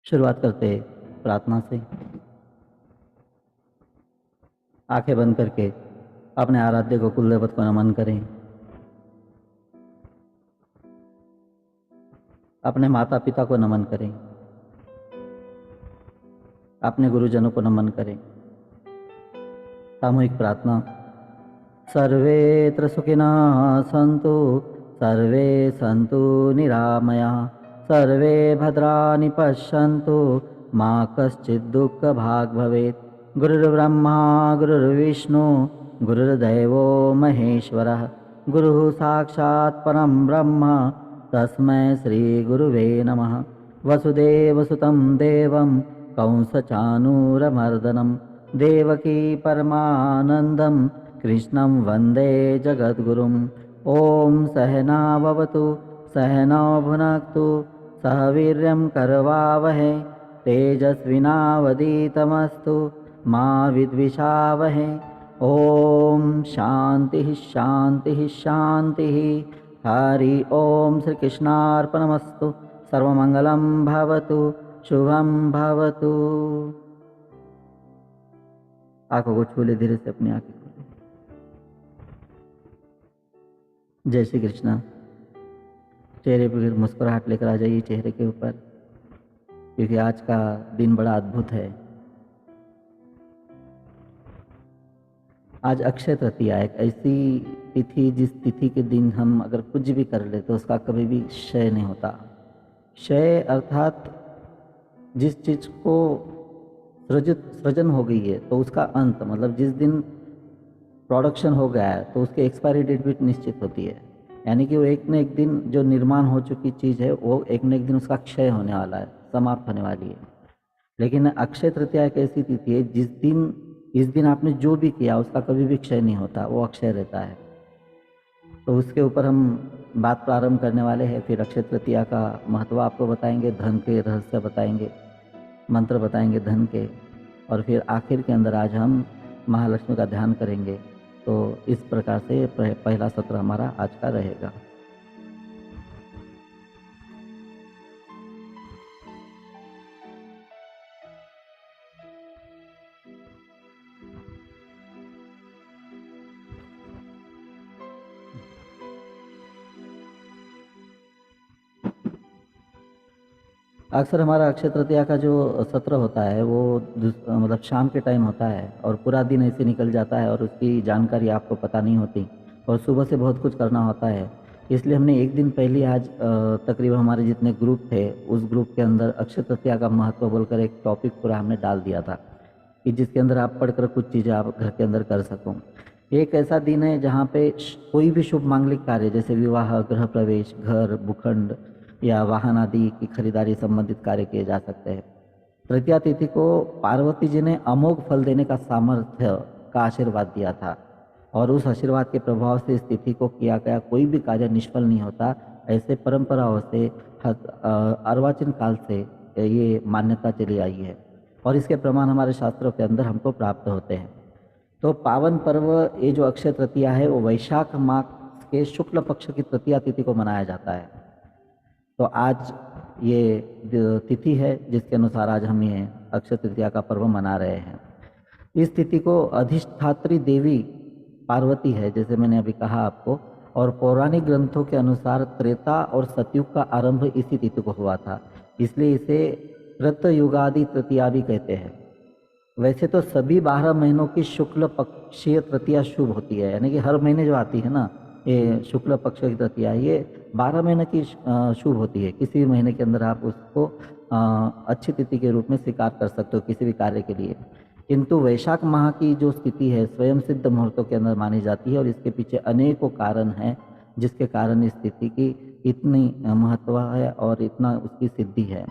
शुरुआत करते प्रार्थना से। आंखें बंद करके अपने आराध्य को कुलदेवत को नमन करें। अपने माता पिता को नमन करें। अपने गुरुजनों को नमन करें। सामूहिक प्रार्थना। सर्वेत्र सुखिनः सन्तु, सर्वे सन्तु निरामयाः, सर्वे भद्राणि पश्यन्तु, मा कश्चित् दुःखभाग् भवेत्। गुरुर्ब्रह्मा गुरुर्विष्णु गुरुर्देवो महेश्वरः, गुरुः साक्षात् परं ब्रह्म तस्मै श्रीगुरुवे नमः। वसुदेवसुतं देवं कंसचाणूरमर्दनं, देवकी परमानन्दं कृष्णं वन्दे जगद्गुरुं। ॐ सहना भवतु सहनौ भुनक्तु सह वीर्यं करवावहै, तेजस्विनावधीतमस्तु मा विद्विषावहै। ॐ शान्तिः शान्तिः शान्तिः। हरि ओम श्री कृष्णार्पणमस्तु। सर्वमंगलं भवतु, शुभम भवतु। आंखों को छू ले धीरे से, अपनी आंखें खोले। जय श्री कृष्ण। चेहरे पर मुस्कुराहट लेकर आ जाइए चेहरे के ऊपर, क्योंकि आज का दिन बड़ा अद्भुत है। आज अक्षय तृतीया, एक ऐसी तिथि जिस तिथि के दिन हम अगर कुछ भी कर ले तो उसका कभी भी क्षय नहीं होता। क्षय अर्थात जिस चीज़ को सृजन हो गई है तो उसका अंत, मतलब जिस दिन प्रोडक्शन हो गया है तो उसकी एक्सपायरी डेट भी निश्चित होती है। यानी कि वो एक न एक दिन जो निर्माण हो चुकी चीज़ है वो एक न एक दिन उसका क्षय होने वाला है, समाप्त होने वाली है। लेकिन अक्षय तृतीया एक ऐसी तिथि है इस दिन आपने जो भी किया उसका कभी भी क्षय नहीं होता, वो अक्षय रहता है। तो उसके ऊपर हम बात प्रारंभ करने वाले हैं। फिर अक्षय तृतीया का महत्व आपको बताएंगे, धन के रहस्य बताएंगे, मंत्र बताएंगे धन के, और फिर आखिर के अंदर आज हम महालक्ष्मी का ध्यान करेंगे। तो इस प्रकार से पहला सत्र हमारा आज का रहेगा। अक्सर हमारा अक्षय तृतीया का जो सत्र होता है वो मतलब शाम के टाइम होता है और पूरा दिन ऐसे निकल जाता है और उसकी जानकारी आपको पता नहीं होती, और सुबह से बहुत कुछ करना होता है। इसलिए हमने एक दिन पहले आज तकरीबन हमारे जितने ग्रुप थे उस ग्रुप के अंदर अक्षय तृतीया का महत्व बोलकर एक टॉपिक पूरा हमने डाल दिया था कि जिसके अंदर आप पढ़कर कुछ चीज़ें आप घर के अंदर कर सको। एक ऐसा दिन है जहाँ पे कोई भी शुभ मांगलिक कार्य जैसे विवाह, गृह प्रवेश, घर, भूखंड या वाहन आदि की खरीदारी संबंधित कार्य किए जा सकते हैं। तृतीया तिथि को पार्वती जी ने अमोघ फल देने का सामर्थ्य का आशीर्वाद दिया था, और उस आशीर्वाद के प्रभाव से इस तिथि को किया गया कोई भी कार्य निष्फल नहीं होता। ऐसे परंपराओं से अर्वाचीन काल से ये मान्यता चली आई है, और इसके प्रमाण हमारे शास्त्रों के अंदर हमको प्राप्त होते हैं। तो पावन पर्व ये जो अक्षय तृतीया है वो वैशाख मास के शुक्ल पक्ष की तृतीया तिथि को मनाया जाता है। तो आज ये तिथि है जिसके अनुसार आज हम ये अक्षय तृतीया का पर्व मना रहे हैं। इस तिथि को अधिष्ठात्री देवी पार्वती है, जैसे मैंने अभी कहा आपको, और पौराणिक ग्रंथों के अनुसार त्रेता और सतयुग का आरंभ इसी तिथि को हुआ था, इसलिए इसे कृतयुगादि तृतीया भी कहते हैं। वैसे तो सभी 12 महीनों की शुक्ल पक्षीय तृतीया शुभ होती है, यानी कि हर महीने जो आती है ना ये शुक्ल पक्ष की तृतीया, ये 12 महीने की शुभ होती है। किसी भी महीने के अंदर आप उसको अच्छी तिथि के रूप में स्वीकार कर सकते हो किसी भी कार्य के लिए। किंतु वैशाख माह की जो स्थिति है स्वयं सिद्ध मुहूर्तों के अंदर मानी जाती है, और इसके पीछे अनेकों कारण हैं जिसके कारण इस तिथि की इतनी महत्व है और इतना उसकी सिद्धि है।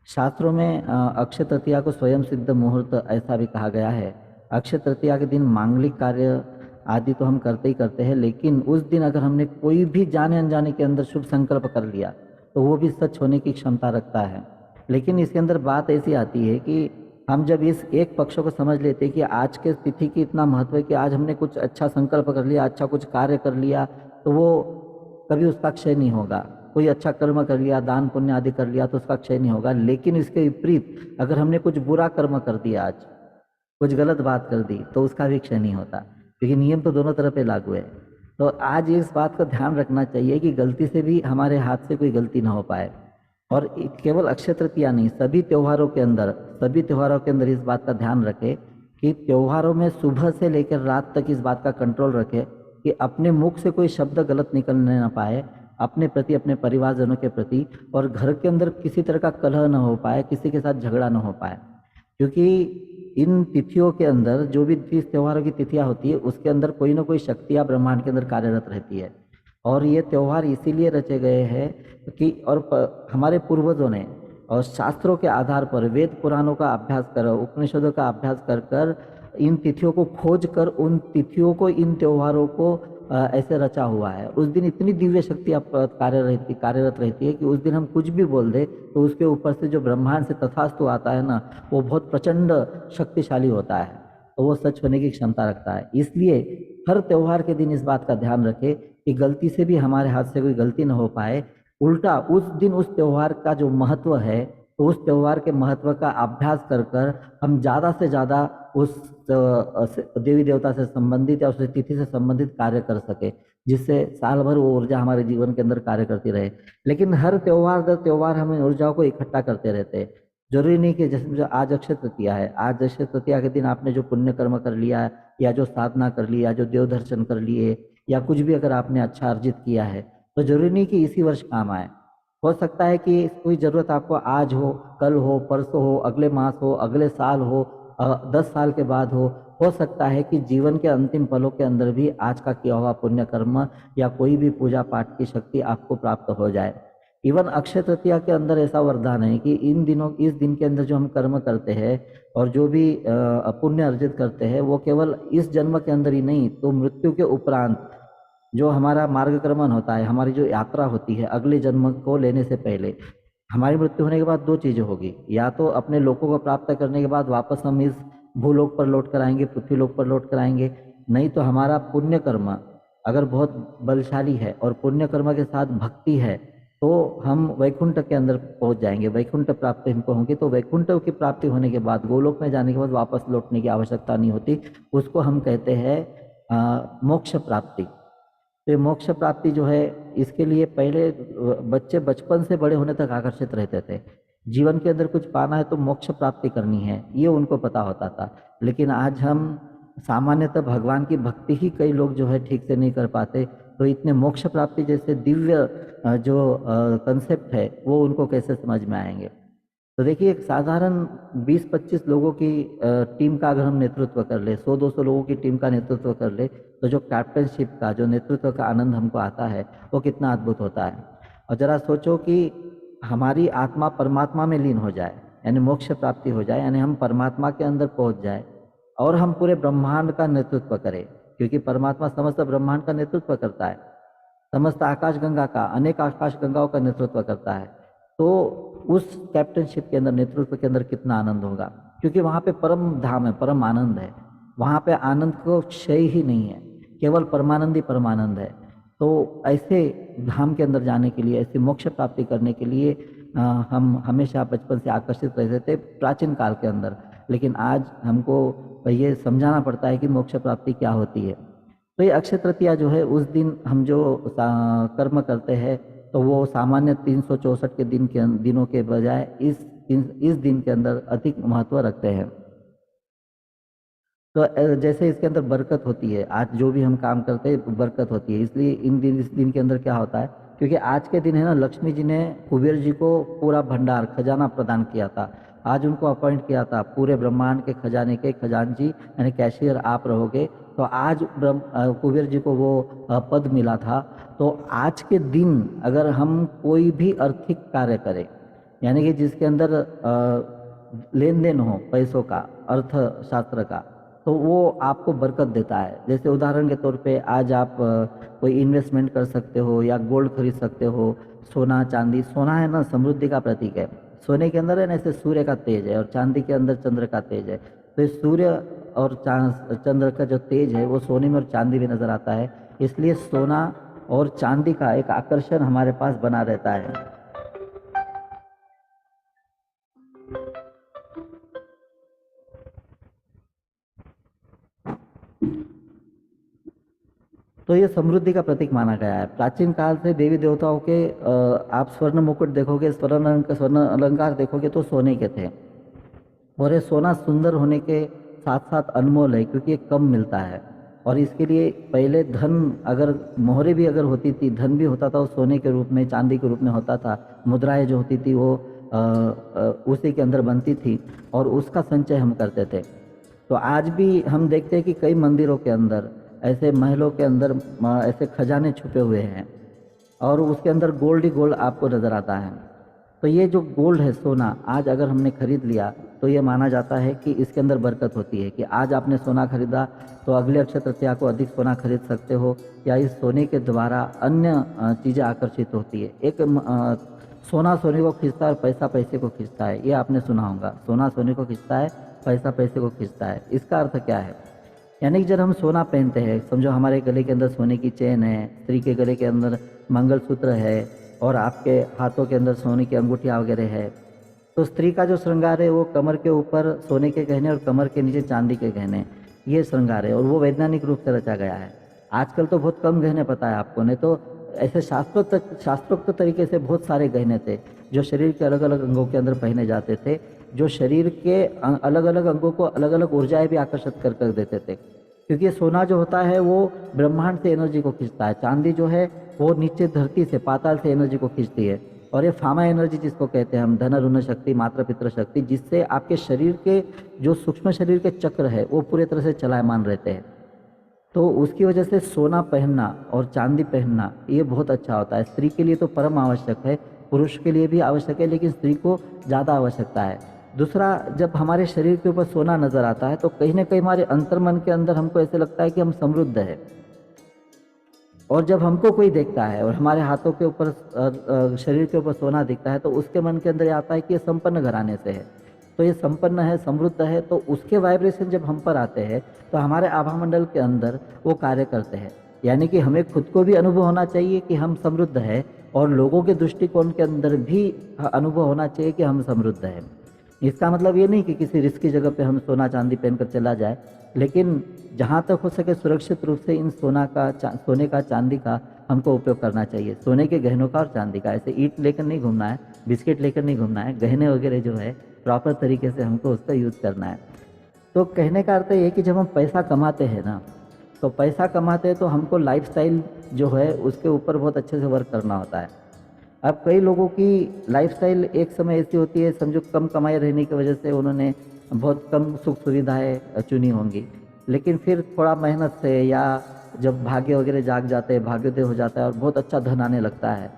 शास्त्रों में अक्षय तृतीया को स्वयं सिद्ध मुहूर्त ऐसा भी कहा गया है। अक्षय तृतीया के दिन मांगलिक कार्य आदि तो हम करते ही करते हैं, लेकिन उस दिन अगर हमने कोई भी जाने अनजाने के अंदर शुभ संकल्प कर लिया तो वो भी सच होने की क्षमता रखता है। लेकिन इसके अंदर बात ऐसी आती है कि हम जब इस एक पक्ष को समझ लेते हैं कि आज के तिथि की इतना महत्व है कि आज हमने कुछ अच्छा संकल्प कर लिया, अच्छा कुछ कार्य कर लिया, तो वो कभी उसका क्षय नहीं होगा। कोई अच्छा कर्म कर लिया, दान पुण्य आदि कर लिया तो उसका क्षय नहीं होगा। लेकिन इसके विपरीत अगर हमने कुछ बुरा कर्म कर दिया, आज कुछ गलत बात कर दी, तो उसका भी क्षय नहीं होता, क्योंकि नियम तो दोनों तरफ पे लागू है। तो आज इस बात का ध्यान रखना चाहिए कि गलती से भी हमारे हाथ से कोई गलती ना हो पाए। और केवल अक्षय तृतीया नहीं, सभी त्योहारों के अंदर इस बात का ध्यान रखें कि त्योहारों में सुबह से लेकर रात तक इस बात का कंट्रोल रखें कि अपने मुख से कोई शब्द गलत निकलने ना पाए, अपने प्रति, अपने परिवारजनों के प्रति, और घर के अंदर किसी तरह का कलह न हो पाए, किसी के साथ झगड़ा न हो पाए। क्योंकि इन तिथियों के अंदर, जो भी तीज त्योहारों की तिथियां होती है, उसके अंदर कोई ना कोई शक्तियां ब्रह्मांड के अंदर कार्यरत रहती है। और ये त्योहार इसीलिए रचे गए हैं कि हमारे पूर्वजों ने और शास्त्रों के आधार पर, वेद पुराणों का अभ्यास कर, उपनिषदों का अभ्यास कर कर, इन तिथियों को खोज कर, उन तिथियों को, इन त्योहारों को ऐसे रचा हुआ है। उस दिन इतनी दिव्य शक्ति कार्यरत रहती है कि उस दिन हम कुछ भी बोल दे तो उसके ऊपर से जो ब्रह्मांड से तथास्तु आता है ना, वो बहुत प्रचंड शक्तिशाली होता है, तो वो सच होने की क्षमता रखता है। इसलिए हर त्योहार के दिन इस बात का ध्यान रखें कि गलती से भी हमारे हाथ से कोई गलती न हो पाए। उल्टा उस दिन उस त्योहार का जो महत्व है, तो उस त्योहार के महत्व का अभ्यास कर कर हम ज़्यादा से ज़्यादा उस देवी देवता से संबंधित या उस तिथि से संबंधित कार्य कर सके, जिससे साल भर वो ऊर्जा हमारे जीवन के अंदर कार्य करती रहे। लेकिन हर त्योहार दर त्योहार हम इन ऊर्जाओं को इकट्ठा करते रहते हैं। जरूरी नहीं कि जैसे आज अक्षय तृतीया है, आज अक्षय तृतीया के दिन आपने जो पुण्य कर्म कर लिया है, या जो साधना कर लिया, जो देव दर्शन कर लिए, या कुछ भी अगर आपने अच्छा अर्जित किया है, तो जरूरी नहीं कि इसी वर्ष काम आए। हो सकता है कि कोई ज़रूरत आपको आज हो, कल हो, परसों हो, अगले मास हो, अगले साल हो, 10 साल के बाद हो सकता है कि जीवन के अंतिम पलों के अंदर भी आज का किया हुआ पुण्य कर्म या कोई भी पूजा पाठ की शक्ति आपको प्राप्त हो जाए। इवन अक्षय तृतीया के अंदर ऐसा वरदान है कि इस दिन के अंदर जो हम कर्म करते हैं और जो भी पुण्य अर्जित करते हैं, वो केवल इस जन्म के अंदर ही नहीं, तो मृत्यु के उपरांत जो हमारा मार्गक्रमण होता है, हमारी जो यात्रा होती है अगले जन्म को लेने से पहले, हमारी मृत्यु होने के बाद दो चीज़ें होगी। या तो अपने लोकों को प्राप्त करने के बाद वापस हम इस भूलोक पर लौट कर आएंगे, पृथ्वी लोक पर लौट कर आएंगे, नहीं तो हमारा पुण्य कर्म अगर बहुत बलशाली है और पुण्य कर्म के साथ भक्ति है, तो हम वैकुंठ के अंदर पहुंच जाएंगे, वैकुंठ प्राप्ति हमको होगी। तो वैकुंठ की प्राप्ति होने के बाद, गोलोक में जाने के बाद वापस लौटने की आवश्यकता नहीं होती। उसको हम कहते हैं मोक्ष प्राप्ति। तो ये मोक्ष प्राप्ति जो है, इसके लिए पहले बच्चे बचपन से बड़े होने तक आकर्षित रहते थे। जीवन के अंदर कुछ पाना है तो मोक्ष प्राप्ति करनी है, ये उनको पता होता था। लेकिन आज हम सामान्यतः भगवान की भक्ति ही कई लोग जो है ठीक से नहीं कर पाते, तो इतने मोक्ष प्राप्ति जैसे दिव्य जो कंसेप्ट है वो उनको कैसे समझ में आएंगे। तो देखिए, एक साधारण 20-25 लोगों की टीम का अगर हम नेतृत्व कर ले, 100-200 लोगों की टीम का नेतृत्व कर ले, तो जो कैप्टनशिप का, जो नेतृत्व का आनंद हमको आता है, वो कितना अद्भुत होता है। और जरा सोचो कि हमारी आत्मा परमात्मा में लीन हो जाए, यानी मोक्ष प्राप्ति हो जाए, यानी हम परमात्मा के अंदर पहुंच जाए और हम पूरे ब्रह्मांड का नेतृत्व करें, क्योंकि परमात्मा समस्त ब्रह्मांड का नेतृत्व करता है, समस्त आकाश गंगा का, अनेक आकाश गंगाओं का नेतृत्व करता है। तो उस कैप्टनशिप के अंदर, नेतृत्व के अंदर कितना आनंद होगा, क्योंकि वहाँ पे परम धाम है, परम आनंद है। वहाँ पे आनंद को क्षय ही नहीं है, केवल परमानंद ही परमानंद है। तो ऐसे धाम के अंदर जाने के लिए, ऐसी मोक्ष प्राप्ति करने के लिए हम हमेशा बचपन से आकर्षित रहते थे प्राचीन काल के अंदर। लेकिन आज हमको ये समझाना पड़ता है कि मोक्ष प्राप्ति क्या होती है। तो ये अक्षय तृतीया जो है, उस दिन हम जो कर्म करते हैं, तो वो सामान्य 364 के दिनों के बजाय इस दिन के अंदर अधिक महत्व रखते हैं। तो जैसे इसके अंदर बरकत होती है, आज जो भी हम काम करते हैं बरकत होती है, इसलिए इस दिन के अंदर क्या होता है, क्योंकि आज के दिन है ना, लक्ष्मी जी ने कुबेर जी को पूरा भंडार, खजाना प्रदान किया था। आज उनको अपॉइंट किया था, पूरे ब्रह्मांड के खजाने के खजानची यानी कैशियर आप रहोगे। तो आज कुबेर जी को वो पद मिला था। तो आज के दिन अगर हम कोई भी आर्थिक कार्य करें, यानी कि जिसके अंदर लेन देन हो पैसों का, अर्थशास्त्र का, तो वो आपको बरकत देता है। जैसे उदाहरण के तौर पे आज आप कोई इन्वेस्टमेंट कर सकते हो या गोल्ड खरीद सकते हो, सोना चांदी। सोना है ना, समृद्धि का प्रतीक है। सोने के अंदर है ना, ऐसे सूर्य का तेज है, और चांदी के अंदर चंद्र का तेज है। तो इस सूर्य और चंद्र का जो तेज है वो सोने में और चांदी में नजर आता है। इसलिए सोना और चांदी का एक आकर्षण हमारे पास बना रहता है। तो ये समृद्धि का प्रतीक माना गया है। प्राचीन काल से देवी देवताओं के आप स्वर्ण मुकुट देखोगे, स्वर्ण अलंकार देखोगे तो सोने के थे। और ये सोना सुंदर होने के साथ साथ अनमोल है, क्योंकि ये कम मिलता है। और इसके लिए पहले धन, अगर मोहरे भी अगर होती थी, धन भी होता था, वो सोने के रूप में, चांदी के रूप में होता था। मुद्राएं जो होती थी वो उसी के अंदर बनती थी और उसका संचय हम करते थे। तो आज भी हम देखते हैं कि कई मंदिरों के अंदर, ऐसे महलों के अंदर ऐसे खजाने छुपे हुए हैं और उसके अंदर गोल्ड ही गोल्ड आपको नज़र आता है। तो ये जो गोल्ड है, सोना, आज अगर हमने खरीद लिया तो ये माना जाता है कि इसके अंदर बरकत होती है, कि आज आपने सोना खरीदा तो अगले अक्षय तृतीया को अधिक सोना खरीद सकते हो, या इस सोने के द्वारा अन्य चीज़ें आकर्षित होती है। एक सोना सोने को खींचता है और पैसा पैसे को खींचता है, ये आपने सुना होगा। सोना सोने को खींचता है, पैसा पैसे को खींचता है। इसका अर्थ क्या है? यानी कि जब हम सोना पहनते हैं, समझो हमारे गले के अंदर सोने की चेन है, स्त्री के गले के अंदर मंगलसूत्र है और आपके हाथों के अंदर सोने की अंगूठियाँ वगैरह है, तो स्त्री का जो श्रृंगार है वो कमर के ऊपर सोने के गहने और कमर के नीचे चांदी के गहने, ये श्रृंगार है। और वो वैज्ञानिक रूप से रचा गया है। आजकल तो बहुत कम गहने पता है आपको, नहीं तो ऐसे शास्त्रोक्त तरीके से बहुत सारे गहने थे जो शरीर के अलग अलग अंगों के अंदर पहने जाते थे, जो शरीर के अलग अलग अंगों को अलग अलग ऊर्जाएं भी आकर्षित कर देते थे। क्योंकि सोना जो होता है वो ब्रह्मांड से एनर्जी को खींचता है, चांदी जो है वो नीचे धरती से, पाताल से एनर्जी को खींचती है। और ये फामा एनर्जी जिसको कहते हैं हम, धन ऋण शक्ति, मात्र पितृ शक्ति, जिससे आपके शरीर के जो सूक्ष्म शरीर के चक्र है वो पूरी तरह से चलायमान रहते हैं। तो उसकी वजह से सोना पहनना और चांदी पहनना ये बहुत अच्छा होता है। स्त्री के लिए तो परम आवश्यक है, पुरुष के लिए भी आवश्यक है, लेकिन स्त्री को ज़्यादा आवश्यकता है। दूसरा, जब हमारे शरीर के ऊपर सोना नज़र आता है तो कहीं ना कहीं हमारे अंतर्मन के अंदर हमको ऐसे लगता है कि हम समृद्ध है। और जब हमको कोई देखता है और हमारे हाथों के ऊपर, शरीर के ऊपर सोना दिखता है, तो उसके मन के अंदर ये आता है कि ये संपन्न घराने से है, तो ये संपन्न है, समृद्ध है। तो उसके वाइब्रेशन जब हम पर आते हैं तो हमारे आभा मंडल के अंदर वो कार्य करते हैं। यानी कि हमें खुद को भी अनुभव होना चाहिए कि हम समृद्ध है, और लोगों के दृष्टिकोण के अंदर भी अनुभव होना चाहिए कि हम समृद्ध हैं। इसका मतलब ये नहीं कि किसी रिस्की जगह पे हम सोना चांदी पहनकर चला जाए, लेकिन जहाँ तक हो सके सुरक्षित रूप से इन सोने का, चांदी का हमको उपयोग करना चाहिए। सोने के गहनों का और चांदी का, ऐसे ईंट लेकर नहीं घूमना है, बिस्किट लेकर नहीं घूमना है, गहने वगैरह जो है प्रॉपर तरीके से हमको उसका यूज़ करना है। तो कहने का अर्थ ये है कि जब हम पैसा कमाते हैं ना, तो पैसा कमाते हैं तो हमको लाइफस्टाइल जो है उसके ऊपर बहुत अच्छे से वर्क करना होता है। अब कई लोगों की लाइफस्टाइल एक समय ऐसी होती है, समझो कम कमाई रहने की वजह से उन्होंने बहुत कम सुख सुविधाएं चुनी होंगी, लेकिन फिर थोड़ा मेहनत से, या जब भाग्य वगैरह जाग जाते हैं, भाग्योदय हो जाता है और बहुत अच्छा धन आने लगता है,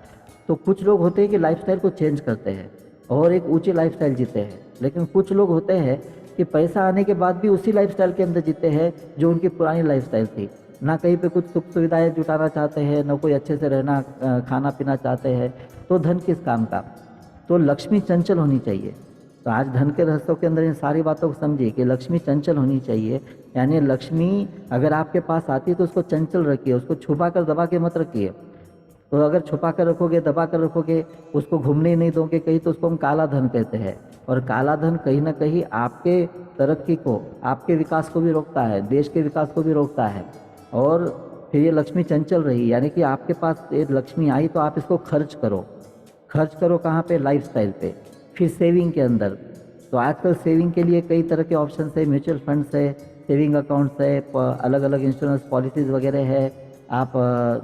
तो कुछ लोग होते हैं कि लाइफस्टाइल को चेंज करते हैं और एक ऊंची लाइफस्टाइल जीते हैं। लेकिन कुछ लोग होते हैं कि पैसा आने के बाद भी उसी लाइफस्टाइल के अंदर जीते हैं जो उनकी पुरानी लाइफस्टाइल थी। ना कहीं पे कुछ सुख सुविधाएं जुटाना चाहते हैं, ना कोई अच्छे से रहना, खाना पीना चाहते हैं, तो धन किस काम का। तो लक्ष्मी चंचल होनी चाहिए। तो आज धन के रहस्यों के अंदर इन सारी बातों को समझिए कि लक्ष्मी चंचल होनी चाहिए। यानी लक्ष्मी अगर आपके पास आती है तो उसको चंचल रखिए, उसको छुपा कर दबा के मत रखिए। तो अगर छुपा कर रखोगे, दबा कर रखोगे, उसको घूमने ही नहीं दोगे कहीं, तो उसको हम काला धन कहते हैं। और काला धन कहीं ना कहीं आपके तरक्की को, आपके विकास को भी रोकता है, देश के विकास को भी रोकता है। और फिर ये लक्ष्मी चंचल रही, यानी कि आपके पास ये लक्ष्मी आई तो आप इसको खर्च करो। खर्च करो कहाँ पे? लाइफस्टाइल पे। फिर सेविंग के अंदर, तो आजकल सेविंग के लिए कई तरह के ऑप्शन है, म्यूचुअल फंड्स है, सेविंग अकाउंट्स है, अलग अलग इंश्योरेंस पॉलिसीज़ वगैरह है। आप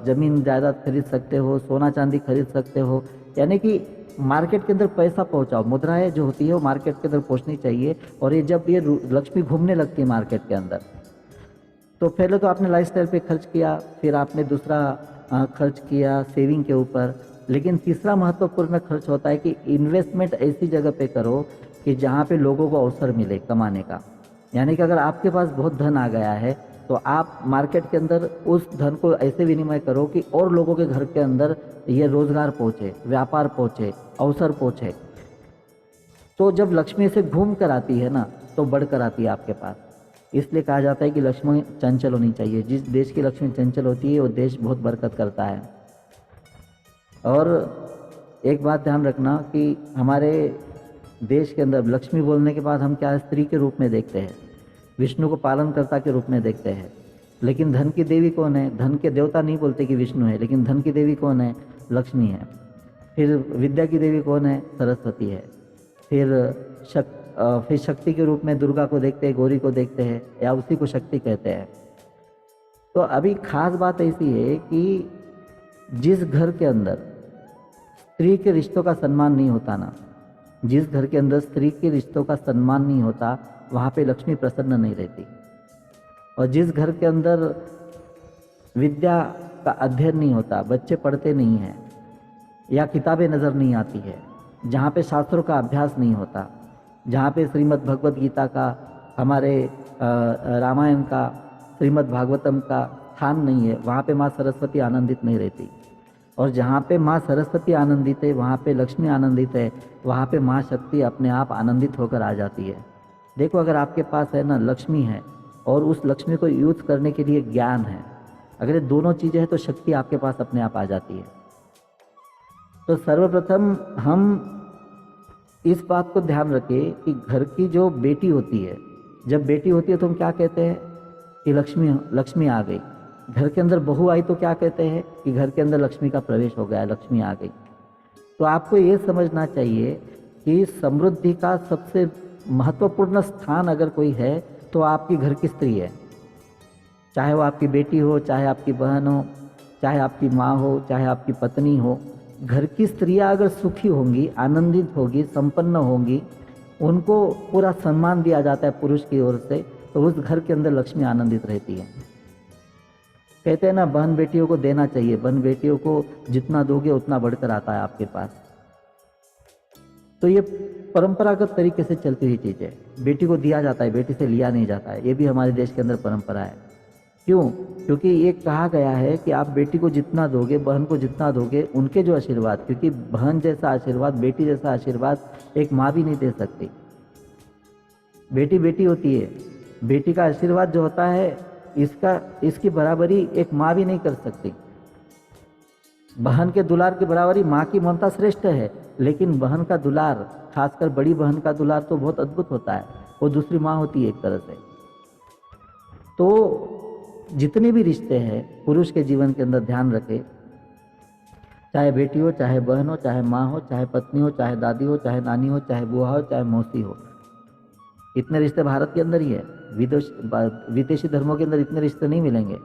ज़मीन जायदाद खरीद सकते हो, सोना चांदी खरीद सकते हो। यानी कि मार्केट के अंदर पैसा पहुंचाओ। मुद्राएं जो होती है वो मार्केट के अंदर पहुंचनी चाहिए। और ये जब ये लक्ष्मी घूमने लगती है मार्केट के अंदर, तो पहले तो आपने लाइफस्टाइल पे खर्च किया, फिर आपने दूसरा खर्च किया सेविंग के ऊपर। लेकिन तीसरा महत्वपूर्ण खर्च होता है कि इन्वेस्टमेंट ऐसी जगह पे करो कि जहाँ पे लोगों को अवसर मिले कमाने का। यानी कि अगर आपके पास बहुत धन आ गया है तो आप मार्केट के अंदर उस धन को ऐसे विनिमय करो कि और लोगों के घर के अंदर ये रोजगार पहुँचे, व्यापार पहुँचे, अवसर पहुँचे। तो जब लक्ष्मी से घूम कर आती है ना, तो बढ़कर आती है आपके पास। इसलिए कहा जाता है कि लक्ष्मी चंचल होनी चाहिए। जिस देश की लक्ष्मी चंचल होती है वो देश बहुत बरकत करता है। और एक बात ध्यान रखना कि हमारे देश के अंदर लक्ष्मी बोलने के बाद हम क्या स्त्री के रूप में देखते हैं, विष्णु को पालनकर्ता के रूप में देखते हैं। लेकिन धन की देवी कौन है? धन के देवता नहीं बोलते कि विष्णु है, लेकिन धन की देवी कौन है? लक्ष्मी है। फिर विद्या की देवी कौन है? सरस्वती है। फिर शक्ति के रूप में दुर्गा को देखते हैं, गौरी को देखते हैं, या उसी को शक्ति कहते हैं। तो अभी खास बात ऐसी है कि जिस घर के अंदर स्त्री के रिश्तों का सम्मान नहीं होता ना, जिस घर के अंदर स्त्री के रिश्तों का सम्मान नहीं होता, वहाँ पे लक्ष्मी प्रसन्न नहीं रहती। और जिस घर के अंदर विद्या का अध्ययन नहीं होता, बच्चे पढ़ते नहीं हैं या किताबें नज़र नहीं आती है, जहाँ पे शास्त्रों का अभ्यास नहीं होता, जहाँ पे श्रीमद् भगवद गीता का, हमारे रामायण का, श्रीमद् भागवतम का स्थान नहीं है, वहाँ पे माँ सरस्वती आनंदित नहीं रहती। और जहाँ पे माँ सरस्वती आनंदित है, वहाँ पे लक्ष्मी आनंदित है, वहाँ पे माँ शक्ति अपने आप आनंदित होकर आ जाती है। देखो, अगर आपके पास है ना लक्ष्मी है और उस लक्ष्मी को यूज करने के लिए ज्ञान है, अगर ये दोनों चीज़ें हैं तो शक्ति आपके पास अपने आप आ जाती है। तो सर्वप्रथम हम इस बात को ध्यान रखें कि घर की जो बेटी होती है, जब बेटी होती है तो हम क्या कहते हैं कि लक्ष्मी आ गई। घर के अंदर बहू आई तो क्या कहते हैं कि घर के अंदर लक्ष्मी का प्रवेश हो गया, लक्ष्मी आ गई। तो आपको ये समझना चाहिए कि समृद्धि का सबसे महत्वपूर्ण स्थान अगर कोई है तो आपकी घर की स्त्री है। चाहे वो आपकी बेटी हो, चाहे आपकी बहन हो, चाहे आपकी माँ हो, चाहे आपकी पत्नी हो, घर की स्त्रियाँ अगर सुखी होंगी, आनंदित होगी, संपन्न होंगी, उनको पूरा सम्मान दिया जाता है पुरुष की ओर से, तो उस घर के अंदर लक्ष्मी आनंदित रहती है। कहते हैं ना, बहन बेटियों को देना चाहिए, बहन बेटियों को जितना दोगे उतना बढ़कर आता है आपके पास। तो ये परंपरागत तरीके से चलती हुई चीज़ है। बेटी को दिया जाता है, बेटी से लिया नहीं जाता है। ये भी हमारे देश के अंदर परंपरा है। क्यों? क्योंकि ये कहा गया है कि आप बेटी को जितना दोगे, बहन को जितना दोगे, उनके जो आशीर्वाद, क्योंकि बहन जैसा आशीर्वाद, बेटी जैसा आशीर्वाद एक माँ भी नहीं दे सकती। बेटी बेटी होती है, बेटी का आशीर्वाद जो होता है इसकी बराबरी एक माँ भी नहीं कर सकती। बहन के दुलार की बराबरी माँ की ममता श्रेष्ठ है, लेकिन बहन का दुलार, खासकर बड़ी बहन का दुलार तो बहुत अद्भुत होता है। वो दूसरी माँ होती है एक तरह से। तो जितने भी रिश्ते हैं पुरुष के जीवन के अंदर, ध्यान रखें, चाहे बेटी हो, चाहे बहन हो, चाहे माँ हो, चाहे पत्नी हो, चाहे दादी हो, चाहे नानी हो, चाहे बुआ हो, चाहे मौसी हो, इतने रिश्ते भारत के अंदर ही है। विदेशी धर्मों के अंदर इतने रिश्ते नहीं मिलेंगे।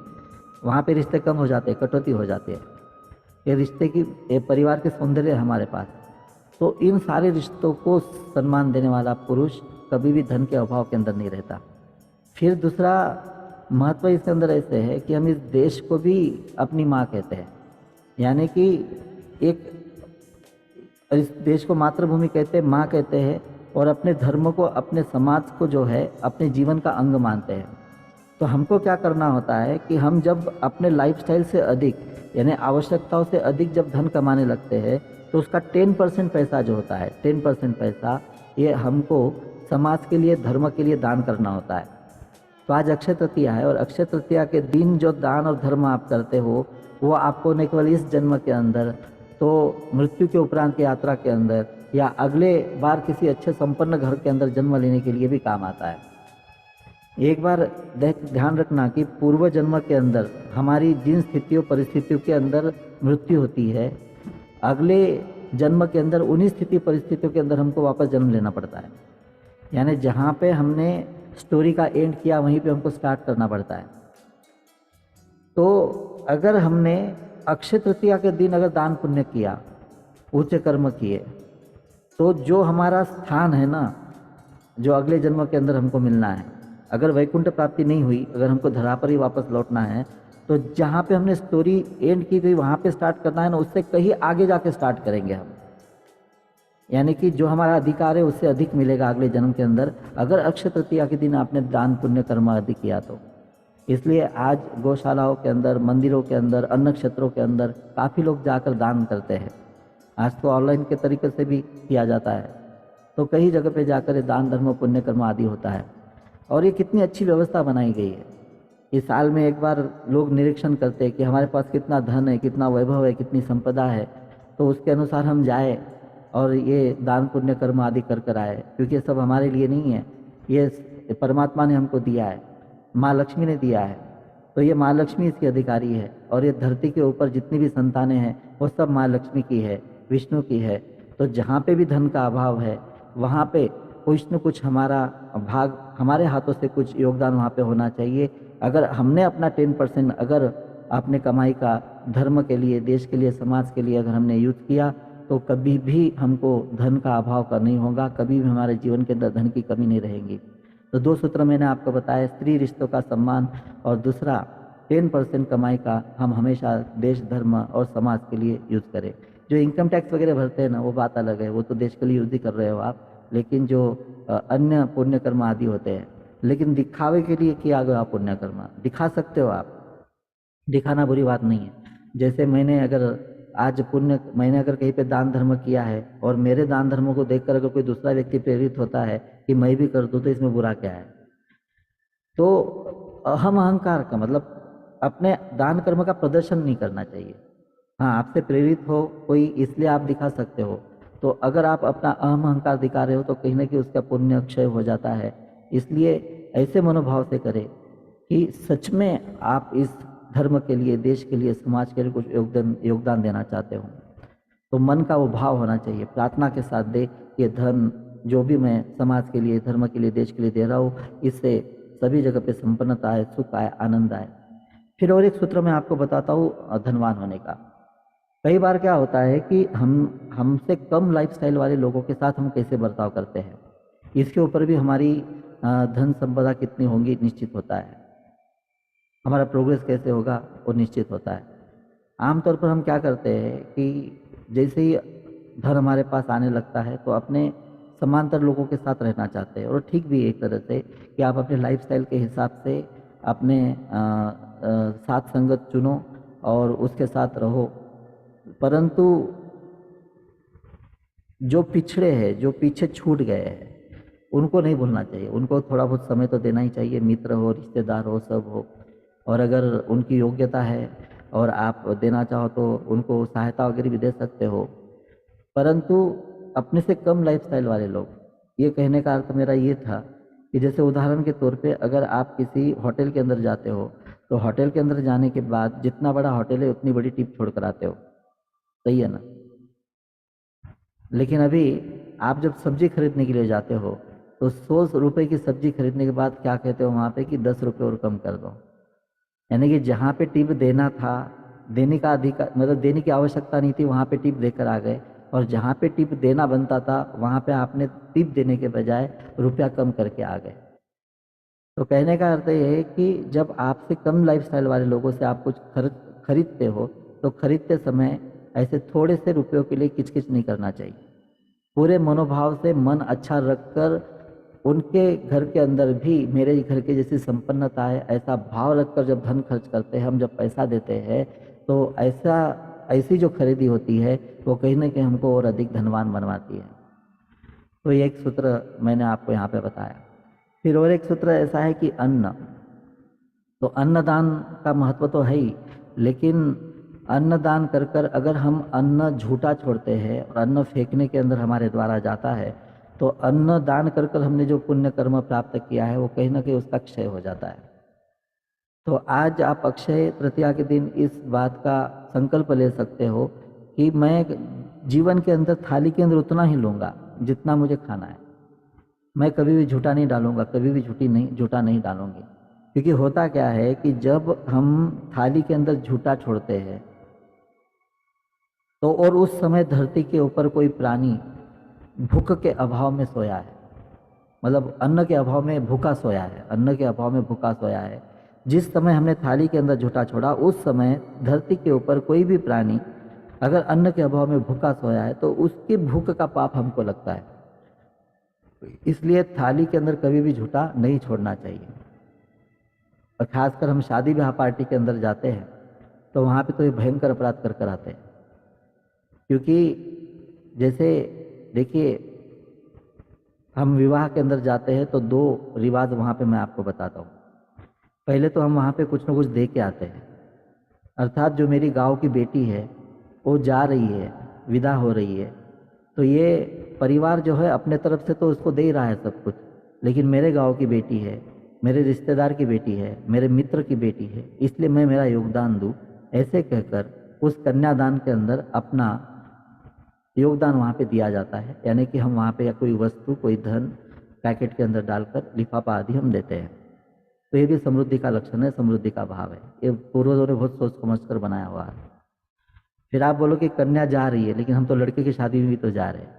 वहाँ पे रिश्ते कम हो जाते हैं, कटौती हो जाती है। ये रिश्ते की, ये परिवार के सौंदर्य है हमारे पास। तो इन सारे रिश्तों को सम्मान देने वाला पुरुष कभी भी धन के अभाव के अंदर नहीं रहता। फिर दूसरा महत्व इसके अंदर ऐसे है कि हम इस देश को भी अपनी माँ कहते हैं, यानी कि इस देश को मातृभूमि कहते हैं, माँ कहते हैं, और अपने धर्म को, अपने समाज को जो है अपने जीवन का अंग मानते हैं। तो हमको क्या करना होता है कि हम जब अपने लाइफस्टाइल से अधिक, यानी आवश्यकताओं से अधिक जब धन कमाने लगते हैं, तो उसका 10% पैसा जो होता है, 10% पैसा, ये हमको समाज के लिए, धर्म के लिए दान करना होता है। तो आज अक्षय तृतीया है, और अक्षय तृतीया के दिन जो दान और धर्म आप करते हो, वो आपको न केवल इस जन्म के अंदर, तो मृत्यु के उपरांत की यात्रा के अंदर, या अगले बार किसी अच्छे संपन्न घर के अंदर जन्म लेने के लिए भी काम आता है। एक बार ध्यान रखना कि पूर्व जन्म के अंदर हमारी जिन स्थितियों परिस्थितियों के अंदर मृत्यु होती है, अगले जन्म के अंदर उन्हीं स्थिति परिस्थितियों के अंदर हमको वापस जन्म लेना पड़ता है। यानी जहाँ पे हमने स्टोरी का एंड किया, वहीं पे हमको स्टार्ट करना पड़ता है। तो अगर हमने अक्षय तृतीया के दिन अगर दान पुण्य किया, उच्च कर्म किए, तो जो हमारा स्थान है ना, जो अगले जन्म के अंदर हमको मिलना है, अगर वैकुंठ प्राप्ति नहीं हुई, अगर हमको धरा पर ही वापस लौटना है, तो जहाँ पे हमने स्टोरी एंड की थी वहाँ पे स्टार्ट करना है ना, उससे कहीं आगे जाके स्टार्ट करेंगे हम। यानी कि जो हमारा अधिकार है उससे अधिक मिलेगा अगले जन्म के अंदर, अगर अक्षय तृतीया के दिन आपने दान पुण्य कर्म आदि किया तो। इसलिए आज गौशालाओं के अंदर, मंदिरों के अंदर, अन्न क्षेत्रों के अंदर काफ़ी लोग जाकर दान करते हैं। आज तो ऑनलाइन के तरीके से भी किया जाता है। तो कई जगह पे जाकर ये दान धर्म पुण्य कर्म आदि होता है। और ये कितनी अच्छी व्यवस्था बनाई गई है। इस साल में एक बार लोग निरीक्षण करते हैं कि हमारे पास कितना धन है, कितना वैभव है, कितनी संपदा है, तो उसके अनुसार हम जाए और ये दान पुण्य कर्म आदि कर कर आए, क्योंकि ये सब हमारे लिए नहीं है, ये परमात्मा ने हमको दिया है, माँ लक्ष्मी ने दिया है। तो ये माँ लक्ष्मी इसकी अधिकारी है, और ये धरती के ऊपर जितनी भी संतानें हैं वो सब माँ लक्ष्मी की है, विष्णु की है। तो जहाँ पे भी धन का अभाव है वहाँ पे कुछ न कुछ हमारा भाग, हमारे हाथों से कुछ योगदान वहाँ पे होना चाहिए। अगर हमने अपना 10% अगर अपने कमाई का धर्म के लिए, देश के लिए, समाज के लिए अगर हमने यूज़ किया, तो कभी भी हमको धन का अभाव का नहीं होगा, कभी भी हमारे जीवन के अंदर धन की कमी नहीं रहेगी। तो 2 सूत्र मैंने आपको बताया, स्त्री रिश्तों का सम्मान, और दूसरा 10% कमाई का हम हमेशा देश, धर्म और समाज के लिए यूज़ करें। जो इनकम टैक्स वगैरह भरते हैं ना, वो बात अलग है, वो तो देश के लिए यूज़ ही कर रहे हो आप। लेकिन जो अन्य पुण्य कर्म आदि होते हैं, लेकिन दिखावे के लिए किया गया पुण्य कर्म दिखा सकते हो आप, दिखाना बुरी बात नहीं है। जैसे मैंने अगर कहीं पे दान धर्म किया है और मेरे दान धर्मों को देखकर अगर कोई दूसरा व्यक्ति प्रेरित होता है कि मैं भी कर दूँ, तो इसमें बुरा क्या है? तो अहम अहंकार का मतलब अपने दान कर्म का प्रदर्शन नहीं करना चाहिए। हाँ, आपसे प्रेरित हो कोई इसलिए आप दिखा सकते हो, तो अगर आप अपना अहम अहंकार दिखा रहे हो तो कहीं ना कहीं उसका पुण्य क्षय हो जाता है। इसलिए ऐसे मनोभाव से करें कि सच में आप इस धर्म के लिए, देश के लिए, समाज के लिए कुछ योगदान देना चाहते हो। तो मन का वो भाव होना चाहिए, प्रार्थना के साथ दे, ये धन जो भी मैं समाज के लिए, धर्म के लिए, देश के लिए दे रहा हूँ, इससे सभी जगह पे संपन्नता आए, सुख आए, आनंद आए। फिर और एक सूत्र मैं आपको बताता हूँ धनवान होने का। कई बार क्या होता है कि हमसे कम लाइफस्टाइल वाले लोगों के साथ हम कैसे बर्ताव करते हैं, इसके ऊपर भी हमारी धन संपदा कितनी होगी निश्चित होता है, हमारा प्रोग्रेस कैसे होगा वो निश्चित होता है। आमतौर पर हम क्या करते हैं कि जैसे ही धन हमारे पास आने लगता है तो अपने समांतर लोगों के साथ रहना चाहते हैं, और ठीक भी एक तरह से कि आप अपने लाइफस्टाइल के हिसाब से अपने साथ संगत चुनो और उसके साथ रहो। परंतु जो पिछड़े हैं, जो पीछे छूट गए हैं, उनको नहीं भूलना चाहिए, उनको थोड़ा बहुत समय तो देना ही चाहिए, मित्र हो, रिश्तेदार हो, सब हो। और अगर उनकी योग्यता है और आप देना चाहो तो उनको सहायता वगैरह भी दे सकते हो। परंतु अपने से कम लाइफस्टाइल वाले लोग, ये कहने का अर्थ मेरा ये था कि जैसे उदाहरण के तौर पे अगर आप किसी होटल के अंदर जाते हो तो होटल के अंदर जाने के बाद जितना बड़ा होटल है उतनी बड़ी टिप छोड़ कर आते हो, सही है ना? लेकिन अभी आप जब सब्जी खरीदने के लिए जाते हो तो 100 रुपए की सब्जी खरीदने के बाद क्या कहते हो वहाँ पे कि 10 रुपये और कम कर दो। यानी कि जहाँ पे टिप देना था, देने का अधिकार मतलब देने की आवश्यकता नहीं थी, वहाँ पे टिप देकर आ गए, और जहाँ पे टिप देना बनता था वहाँ पे आपने टिप देने के बजाय रुपया कम करके आ गए। तो कहने का अर्थ ये है कि जब आपसे कम लाइफस्टाइल वाले लोगों से आप कुछ खरीदते हो तो खरीदते समय ऐसे थोड़े से रुपयों के लिए किचकिच नहीं करना चाहिए। पूरे मनोभाव से मन अच्छा रखकर उनके घर के अंदर भी मेरे घर के जैसी संपन्नता है ऐसा भाव रखकर जब धन खर्च करते हैं, हम जब पैसा देते हैं, तो ऐसी जो खरीदी होती है वो कहीं ना कहीं हमको और अधिक धनवान बनवाती है। तो ये एक सूत्र मैंने आपको यहाँ पे बताया। फिर और एक सूत्र ऐसा है कि अन्न, तो अन्नदान का महत्व तो है ही, लेकिन अन्नदान कर कर अगर हम अन्न झूठा छोड़ते हैं और अन्न फेंकने के अंदर हमारे द्वारा जाता है, तो अन्न दान कर कर हमने जो पुण्य कर्म प्राप्त किया है वो कहीं ना कहीं उसका क्षय हो जाता है। तो आज आप अक्षय तृतीया के दिन इस बात का संकल्प ले सकते हो कि मैं जीवन के अंदर थाली के अंदर उतना ही लूँगा जितना मुझे खाना है, मैं कभी भी झूठा नहीं डालूंगा, कभी भी झूठा नहीं डालूंगी। क्योंकि होता क्या है कि जब हम थाली के अंदर झूठा छोड़ते हैं तो और उस समय धरती के ऊपर कोई प्राणी भूख के अभाव में सोया है, मतलब अन्न के अभाव में भूखा सोया है, अन्न के अभाव में भूखा सोया है। जिस समय हमने थाली के अंदर झूठा छोड़ा उस समय धरती के ऊपर कोई भी प्राणी अगर अन्न के अभाव में भूखा सोया है तो उसकी भूख का पाप हमको लगता है। इसलिए थाली के अंदर कभी भी झूठा नहीं छोड़ना चाहिए। और खासकर हम शादी ब्याह पार्टी के अंदर जाते हैं तो वहाँ पे तो ये भयंकर अपराध कर कर आते हैं। क्योंकि जैसे देखिए, हम विवाह के अंदर जाते हैं तो 2 रिवाज वहाँ पे मैं आपको बताता हूँ। पहले तो हम वहाँ पे कुछ न कुछ दे के आते हैं, अर्थात जो मेरी गांव की बेटी है वो जा रही है, विदा हो रही है, तो ये परिवार जो है अपने तरफ से तो उसको दे ही रहा है सब कुछ, लेकिन मेरे गांव की बेटी है, मेरे रिश्तेदार की बेटी है, मेरे मित्र की बेटी है, इसलिए मैं मेरा योगदान दूँ, ऐसे कहकर उस कन्यादान के अंदर अपना योगदान वहाँ पे दिया जाता है। यानी कि हम वहाँ पे या कोई वस्तु, कोई धन पैकेट के अंदर डालकर लिफाफा आदि हम देते हैं। तो ये भी समृद्धि का लक्षण है, समृद्धि का भाव है। ये पूर्वजों ने बहुत सोच समझ कर बनाया हुआ है। फिर आप बोलो कि कन्या जा रही है, लेकिन हम तो लड़के की शादी में भी तो जा रहे हैं,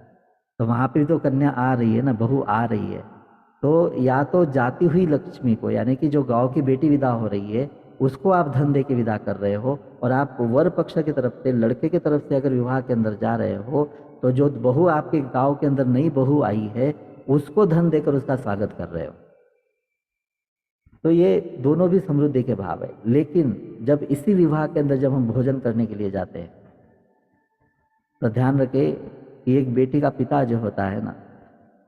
तो वहाँ पे भी तो कन्या आ रही है ना, बहू आ रही है। तो या तो जाती हुई लक्ष्मी को, यानी कि जो गांव की बेटी विदा हो रही है, उसको आप धन दे के विदा कर रहे हो, और आप वर पक्ष की तरफ से, लड़के की तरफ से अगर विवाह के अंदर जा रहे हो, तो जो बहू आपके गांव के अंदर नई बहू आई है, उसको धन देकर उसका स्वागत कर रहे हो। तो ये दोनों भी समृद्धि के भाव है। लेकिन जब इसी विवाह के अंदर जब हम भोजन करने के लिए जाते हैं, तो ध्यान रखें कि एक बेटी का पिता जो होता है ना,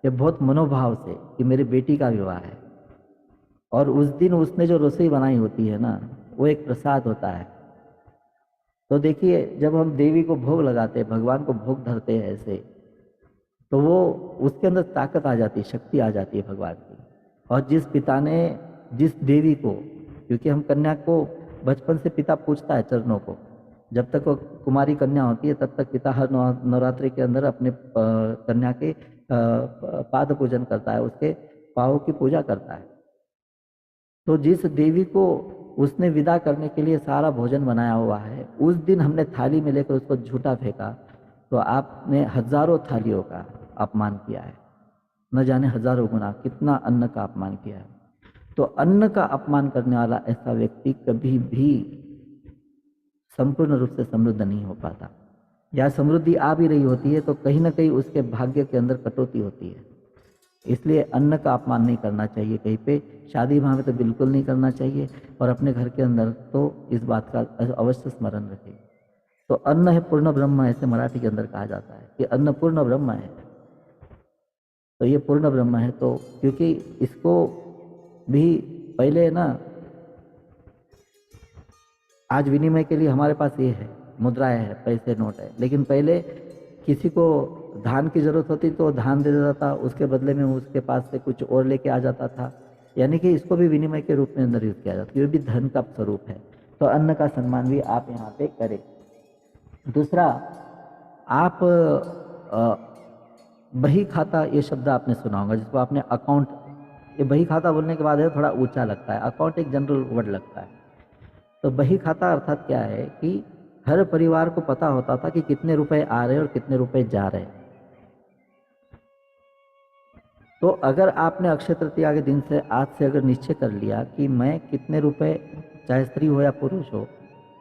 ये बहुत मनोभाव से कि मेरी बेटी का विवाह है, और उस दिन उसने जो रसोई बनाई होती है ना, वो एक प्रसाद होता है। तो देखिए, जब हम देवी को भोग लगाते हैं, भगवान को भोग धरते हैं ऐसे, तो वो उसके अंदर ताकत आ जाती है, शक्ति आ जाती है भगवान की। और जिस पिता ने जिस देवी को, क्योंकि हम कन्या को बचपन से पिता पूछता है चरणों को, जब तक वो कुमारी कन्या होती है तब तक पिता हर नवरात्रि के अंदर अपने कन्या के पाद पूजन करता है, उसके पाँव की पूजा करता है। तो जिस देवी को उसने विदा करने के लिए सारा भोजन बनाया हुआ है, उस दिन हमने थाली में लेकर उसको झूठा फेंका, तो आपने हजारों थालियों का अपमान किया है, न जाने हजारों गुना कितना अन्न का अपमान किया है। तो अन्न का अपमान करने वाला ऐसा व्यक्ति कभी भी संपूर्ण रूप से समृद्ध नहीं हो पाता। या समृद्धि आ भी रही होती है तो कहीं ना कहीं उसके भाग्य के अंदर कटौती होती है। इसलिए अन्न का अपमान नहीं करना चाहिए कहीं पे, शादी विवाह में तो बिल्कुल नहीं करना चाहिए, और अपने घर के अंदर तो इस बात का अवश्य स्मरण रखें। तो अन्न है पूर्ण ब्रह्म, ऐसे मराठी के अंदर कहा जाता है कि अन्न पूर्ण ब्रह्म है। तो ये पूर्ण ब्रह्म है, तो क्योंकि इसको भी पहले ना, आज विनिमय के लिए हमारे पास ये है, मुद्राएं है, पैसे नोट है, लेकिन पहले किसी को धान की जरूरत होती तो धान दे देता था, उसके बदले में उसके पास से कुछ और लेके आ जाता था। यानी कि इसको भी विनिमय के रूप में अंदर यूज किया जाता है, ये भी धन का स्वरूप है। तो अन्न का सम्मान भी आप यहाँ पे करें। दूसरा, आप बही खाता, ये शब्द आपने सुना होगा, जिसको आपने अकाउंट, ये बही खाता बोलने के बाद है थोड़ा ऊंचा लगता है, अकाउंट एक जनरल वर्ड लगता है। तो बही खाता अर्थात क्या है कि हर परिवार को पता होता था कि कितने रुपए आ रहे और कितने रुपए जा रहे। तो अगर आपने अक्षय तृतीया के दिन से, आज से अगर निश्चय कर लिया कि मैं कितने रुपए, चाहे स्त्री हो या पुरुष हो,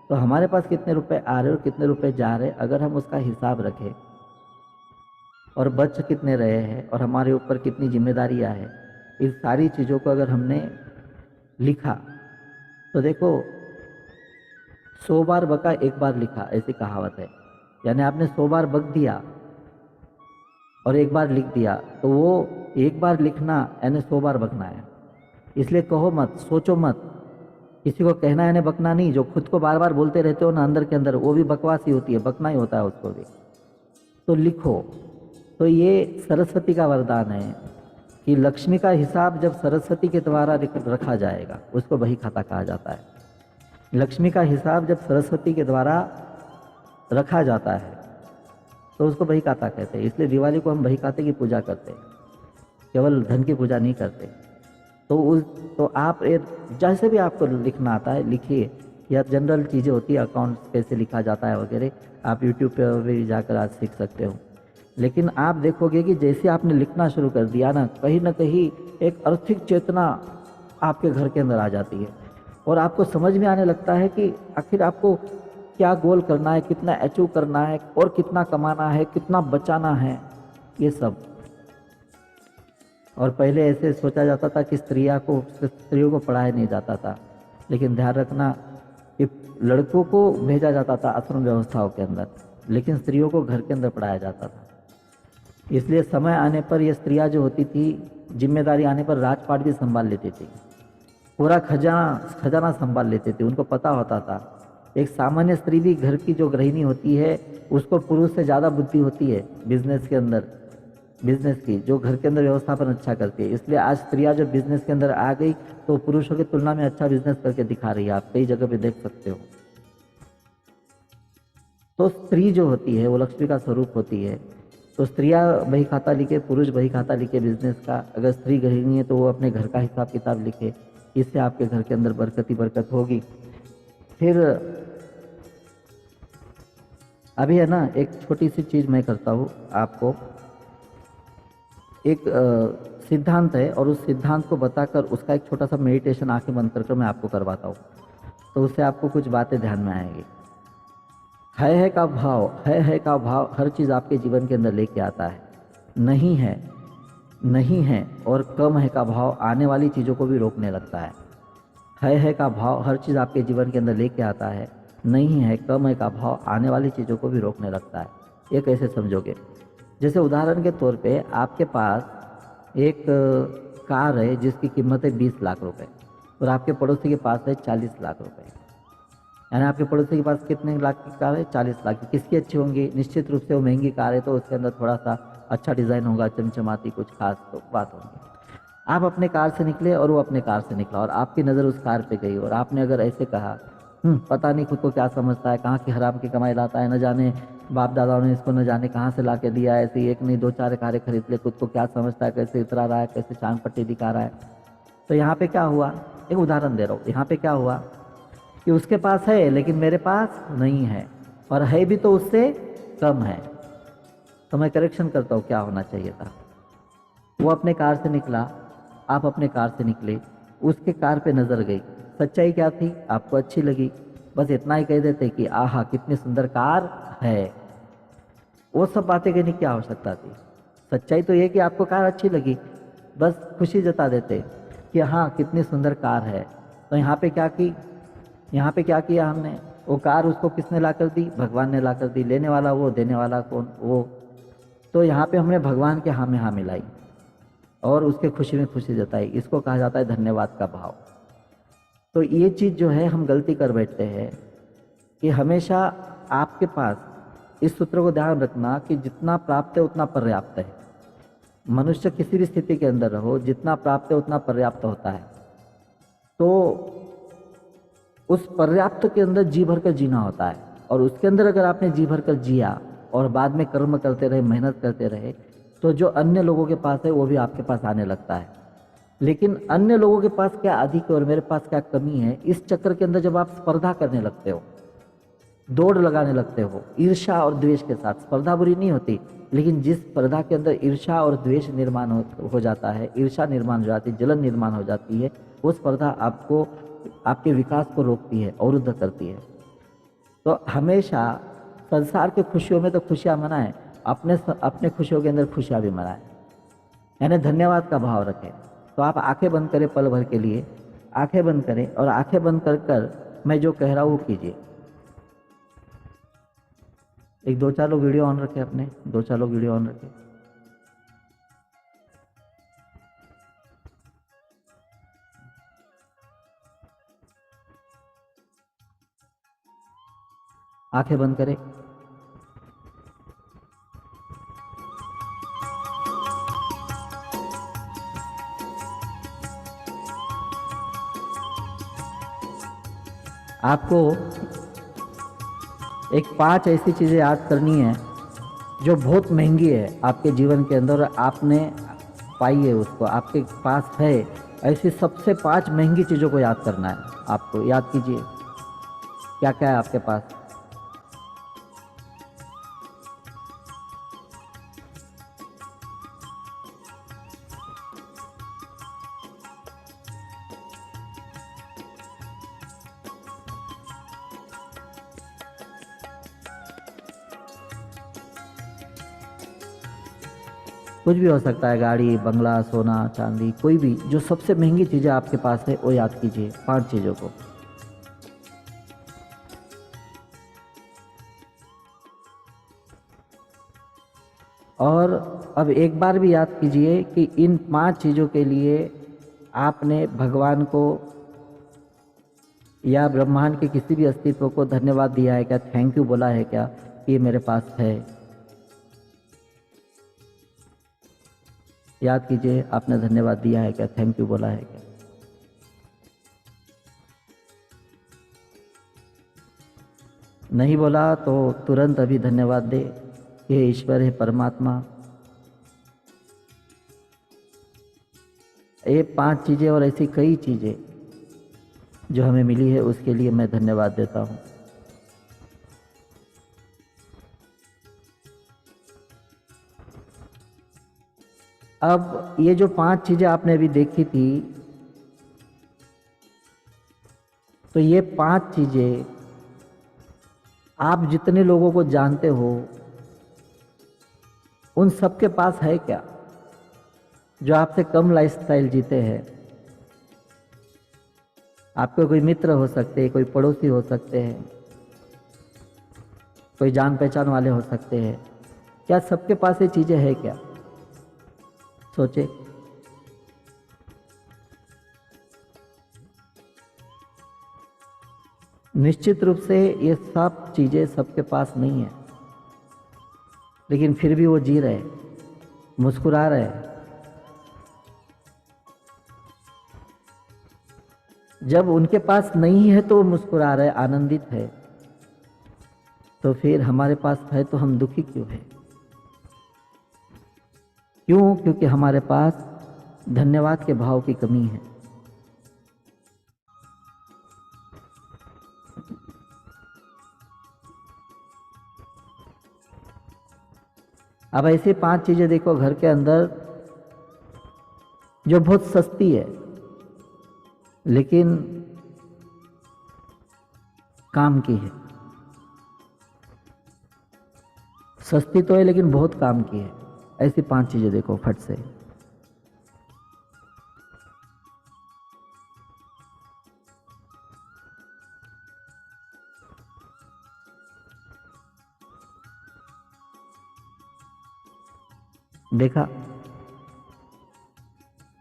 तो हमारे पास कितने रुपए आ रहे और कितने रुपए जा रहे, अगर हम उसका हिसाब रखें और बच कितने रहे हैं और हमारे ऊपर कितनी जिम्मेदारियां हैं, इस सारी चीज़ों को अगर हमने लिखा, तो देखो 100 बार बका 1 बार लिखा, ऐसी कहावत है। यानी आपने 100 बार बक दिया और 1 बार लिख दिया, तो वो 1 बार लिखना यानी 100 बार बकना है। इसलिए कहो मत, सोचो मत, किसी को कहना है ना, बकना नहीं। जो खुद को बार बार बोलते रहते हो ना अंदर के अंदर, वो भी बकवास ही होती है, बकना ही होता है उसको भी। तो लिखो। तो ये सरस्वती का वरदान है कि लक्ष्मी का हिसाब जब सरस्वती के द्वारा रखा जाएगा, उसको बही खाता कहा जाता है। लक्ष्मी का हिसाब जब सरस्वती के द्वारा रखा जाता है तो उसको बही खाता कहते हैं। इसलिए दिवाली को हम बही खाते की पूजा करते हैं, केवल धन की पूजा नहीं करते। तो आप जैसे भी आपको लिखना आता है लिखिए, या जनरल चीज़ें होती है, अकाउंट कैसे लिखा जाता है वगैरह, आप यूट्यूब पर भी जाकर आज सीख सकते हो। लेकिन आप देखोगे कि जैसे आपने लिखना शुरू कर दिया ना कहीं एक आर्थिक चेतना आपके घर के अंदर आ जाती है, और आपको समझ में आने लगता है कि आखिर आपको क्या गोल करना है, कितना अचीव करना है, और कितना कमाना है, कितना बचाना है, ये सब। और पहले ऐसे सोचा जाता था कि स्त्रियों को पढ़ाया नहीं जाता था, लेकिन ध्यान रखना कि लड़कों को भेजा जाता था आश्रम व्यवस्थाओं के अंदर, लेकिन स्त्रियों को घर के अंदर पढ़ाया जाता था। इसलिए समय आने पर ये स्त्रियां जो होती थी, जिम्मेदारी आने पर राजपाट भी संभाल लेती थी, पूरा खजाना संभाल लेते थे। उनको पता होता था एक सामान्य स्त्री भी घर की जो गृहिणी होती है उसको पुरुष से ज़्यादा बुद्धि होती है बिजनेस के अंदर, बिजनेस की, जो घर के अंदर व्यवस्थापन अच्छा करती है। इसलिए आज स्त्रियां जो बिजनेस के अंदर आ गई तो पुरुषों की तुलना में अच्छा बिजनेस करके दिखा रही है, आप कई जगह पे देख सकते हो। तो स्त्री जो होती है वो लक्ष्मी का स्वरूप होती है। तो स्त्रियां बही खाता लिखे, पुरुष बही खाता लिखे बिजनेस का। अगर स्त्री गृहिणी है तो वो अपने घर का हिसाब किताब लिखे, इससे आपके घर के अंदर बरकत ही बरकत होगी। फिर अभी है ना, एक छोटी सी चीज़ मैं करता हूँ आपको, एक सिद्धांत है और उस सिद्धांत को बताकर उसका एक छोटा सा मेडिटेशन आंखें बंद करके मैं आपको करवाता हूँ, तो उससे आपको कुछ बातें ध्यान में आएंगी। है का भाव, है का भाव हर चीज़ आपके जीवन के अंदर लेके आता है। नहीं है, नहीं है और कम है का भाव आने वाली चीज़ों को भी रोकने लगता है। है का भाव हर चीज़ आपके जीवन के अंदर लेके आता है। नहीं है, कम है का भाव आने वाली चीज़ों को भी रोकने लगता है। ये कैसे समझोगे? जैसे उदाहरण के तौर पे आपके पास एक कार है जिसकी कीमत है 20 लाख रुपए और आपके पड़ोसी के पास है 40 लाख रुपए, यानी आपके पड़ोसी के पास कितने लाख की कार है? 40 लाख की। किसकी अच्छी होंगी? निश्चित रूप से वो महंगी कार है तो उसके अंदर थोड़ा सा अच्छा डिज़ाइन होगा, चमचमाती कुछ खास तो बात होगी। आप अपने कार से निकले और वो अपने कार से निकला और आपकी नज़र उस कार पे गई और आपने अगर ऐसे कहा, पता नहीं खुद को क्या समझता है, कहाँ की हराम की कमाई लाता है, न जाने बाप दादाओं ने इसको न जाने कहाँ से ला के दिया, ऐसी एक नहीं 2-4 कारें खरीद ले, खुद को क्या समझता है, कैसे उतरा रहा है, कैसे चांद पट्टी दिखा रहा है। तो यहाँ पे क्या हुआ, एक उदाहरण दे रहा हूँ, यहाँ पे क्या हुआ कि उसके पास है लेकिन मेरे पास नहीं है, और है भी तो उससे कम है। तो मैं करेक्शन करता हूँ, क्या होना चाहिए था। वो अपने कार से निकला, आप अपने कार से निकले, उसके कार पे नज़र गई, सच्चाई क्या थी? आपको अच्छी लगी, बस इतना ही कह देते कि आहा कितनी सुंदर कार है। वो सब बातें कहने की आवश्यकता थी? सच्चाई तो ये कि आपको कार अच्छी लगी, बस खुशी जता देते कि हाँ कितनी सुंदर कार है। तो यहाँ पे क्या की, यहाँ पे क्या किया हमने? वो कार उसको किसने ला कर दी? भगवान ने ला कर दी। लेने वाला वो, देने वाला कौन? वो। तो यहाँ पे हमने भगवान के हाँ में हाँ मिलाई और उसके खुशी में खुशी जताई। इसको कहा जाता है धन्यवाद का भाव। तो ये चीज़ जो है हम गलती कर बैठते हैं कि हमेशा आपके पास, इस सूत्र को ध्यान रखना कि जितना प्राप्त है उतना पर्याप्त है। मनुष्य किसी भी स्थिति के अंदर रहो, जितना प्राप्त है उतना पर्याप्त होता है। तो उस पर्याप्त के अंदर जी भर कर जीना होता है, और उसके अंदर अगर आपने जी भर कर जिया और बाद में कर्म करते रहे, मेहनत करते रहे, तो जो अन्य लोगों के पास है वो भी आपके पास आने लगता है। लेकिन अन्य लोगों के पास क्या अधिक है और मेरे पास क्या कमी है, इस चक्कर के अंदर जब आप स्पर्धा करने लगते हो, दौड़ लगाने लगते हो ईर्ष्या और द्वेष के साथ। स्पर्धा बुरी नहीं होती, लेकिन जिस स्पर्धा के अंदर ईर्ष्या और द्वेष निर्माण हो जाता है, ईर्ष्या निर्माण हो जाती है, जलन निर्माण हो जाती है, वो स्पर्धा आपको, आपके विकास को रोकती है, अवरुद्ध करती है। तो हमेशा संसार के खुशियों में तो खुशियाँ मनाएं, अपने खुशियों के अंदर खुशियाँ भी मनाएं, यानी धन्यवाद का भाव रखें। तो आप आंखें बंद करें पल भर के लिए, आंखें बंद करें और आंखें बंद कर मैं जो कह रहा हूँ वो कीजिए। एक 2-4 लोग वीडियो ऑन रखें, अपने 2-4 लोग वीडियो ऑन रखें। आंखें बंद करें। आपको एक 5 ऐसी चीज़ें याद करनी है जो बहुत महंगी है आपके जीवन के अंदर, और आपने पाई है उसको, आपके पास है। ऐसी सबसे 5 महंगी चीज़ों को याद करना है आपको। याद कीजिए क्या क्या है आपके पास। कुछ भी हो सकता है, गाड़ी, बंगला, सोना, चांदी, कोई भी। जो सबसे महंगी चीज़ें आपके पास है वो याद कीजिए, 5 चीज़ों को। और अब एक बार भी याद कीजिए कि इन 5 चीज़ों के लिए आपने भगवान को या ब्रह्मांड के किसी भी अस्तित्व को धन्यवाद दिया है क्या, थैंक यू बोला है क्या, ये मेरे पास है? याद कीजिए, आपने धन्यवाद दिया है क्या, थैंक यू बोला है क्या? नहीं बोला तो तुरंत अभी धन्यवाद दे। हे ईश्वर, हे परमात्मा, ये 5 चीज़ें और ऐसी कई चीज़ें जो हमें मिली है उसके लिए मैं धन्यवाद देता हूँ। अब ये जो 5 चीज़ें आपने अभी देखी थी, तो ये 5 चीज़ें आप जितने लोगों को जानते हो उन सबके पास है क्या? जो आपसे कम लाइफस्टाइल जीते हैं। आपके कोई मित्र हो सकते हैं, कोई पड़ोसी हो सकते हैं, कोई जान पहचान वाले हो सकते हैं। क्या सबके पास ये चीज़ें हैं क्या? सोचे। निश्चित रूप से ये सब चीज़ें सबके पास नहीं है, लेकिन फिर भी वो जी रहे, मुस्कुरा रहे। जब उनके पास नहीं है तो वो मुस्कुरा रहे, आनंदित है, तो फिर हमारे पास है तो हम दुखी क्यों हैं? क्यों? क्योंकि हमारे पास धन्यवाद के भाव की कमी है। अब ऐसे 5 चीजें देखो घर के अंदर जो बहुत सस्ती है लेकिन काम की है। सस्ती तो है लेकिन बहुत काम की है। ऐसी 5 चीजें देखो फट से। देखा?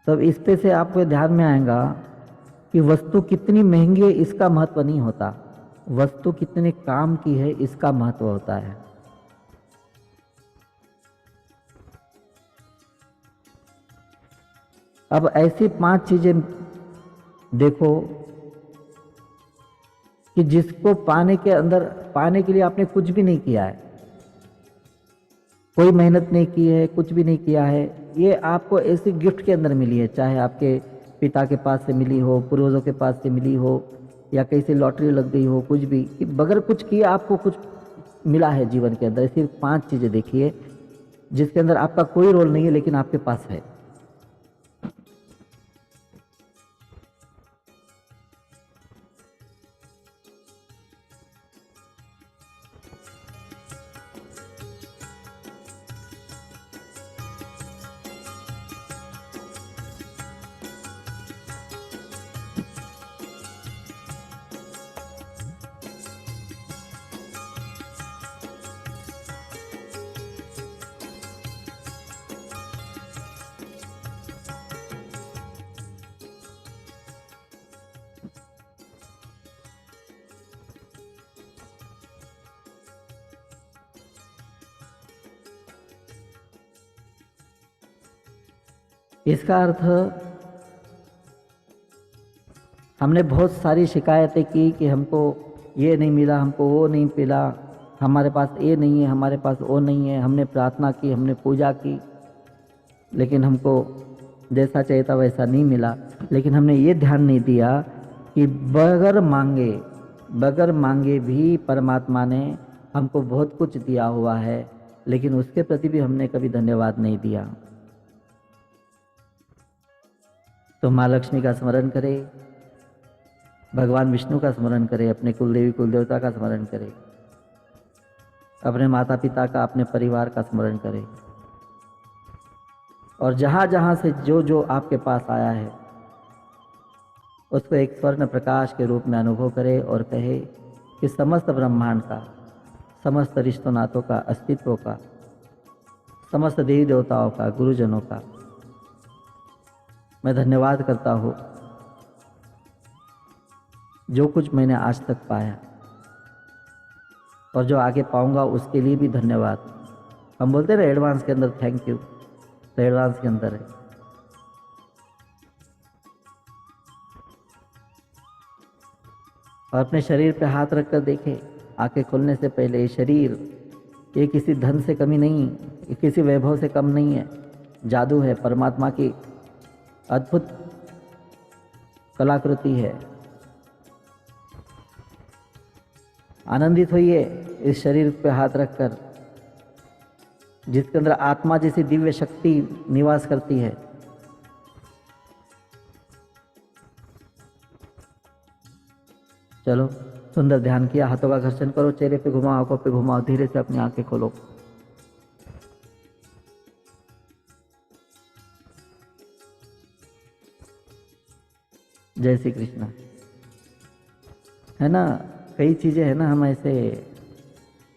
तब इस पे से आपको ध्यान में आएगा कि वस्तु कितनी महंगी है इसका महत्व नहीं होता, वस्तु कितने काम की है इसका महत्व होता है। अब ऐसी 5 चीजें देखो कि जिसको पाने के लिए आपने कुछ भी नहीं किया है, कोई मेहनत नहीं की है, कुछ भी नहीं किया है, ये आपको ऐसी गिफ्ट के अंदर मिली है। चाहे आपके पिता के पास से मिली हो, पूर्वजों के पास से मिली हो, या कहीं से लॉटरी लग गई हो, कुछ भी, कि बगैर कुछ किए आपको कुछ मिला है जीवन के अंदर। ऐसी 5 चीजें देखिए जिसके अंदर आपका कोई रोल नहीं है लेकिन आपके पास है। इसका अर्थ, हमने बहुत सारी शिकायतें की कि हमको ये नहीं मिला, हमको वो नहीं मिला, हमारे पास ये नहीं है, हमारे पास वो नहीं है। हमने प्रार्थना की, हमने पूजा की, लेकिन हमको जैसा चाहिए था वैसा नहीं मिला। लेकिन हमने ये ध्यान नहीं दिया कि बगैर मांगे भी परमात्मा ने हमको बहुत कुछ दिया हुआ है, लेकिन उसके प्रति भी हमने कभी धन्यवाद नहीं दिया। तो माँ लक्ष्मी का स्मरण करें, भगवान विष्णु का स्मरण करें, अपने कुलदेवी कुलदेवता का स्मरण करें, अपने माता पिता का, अपने परिवार का स्मरण करें, और जहाँ जहाँ से जो जो आपके पास आया है उसको एक स्वर्ण प्रकाश के रूप में अनुभव करें और कहे कि समस्त ब्रह्मांड का, समस्त रिश्तों नातों का, अस्तित्व का, समस्त देवी देवताओं का, गुरुजनों का मैं धन्यवाद करता हूँ जो कुछ मैंने आज तक पाया और जो आगे पाऊंगा उसके लिए भी धन्यवाद। हम बोलते हैं ना एडवांस के अंदर थैंक यू, तो एडवांस के अंदर है। और अपने शरीर पे हाथ रखकर देखें, आंखें खोलने से पहले ये शरीर, ये किसी धन से कमी नहीं, ये किसी वैभव से कम नहीं है। जादू है, परमात्मा की अद्भुत कलाकृति है। आनंदित होइए इस शरीर पे हाथ रखकर, जिसके अंदर आत्मा जैसी दिव्य शक्ति निवास करती है। चलो, सुंदर ध्यान किया, हाथों का घर्षण करो, चेहरे पे घुमाओ, आंखों पे घुमाओ, धीरे से अपनी आंखें खोलो। जय श्री कृष्ण। है ना, कई चीज़ें है ना हम ऐसे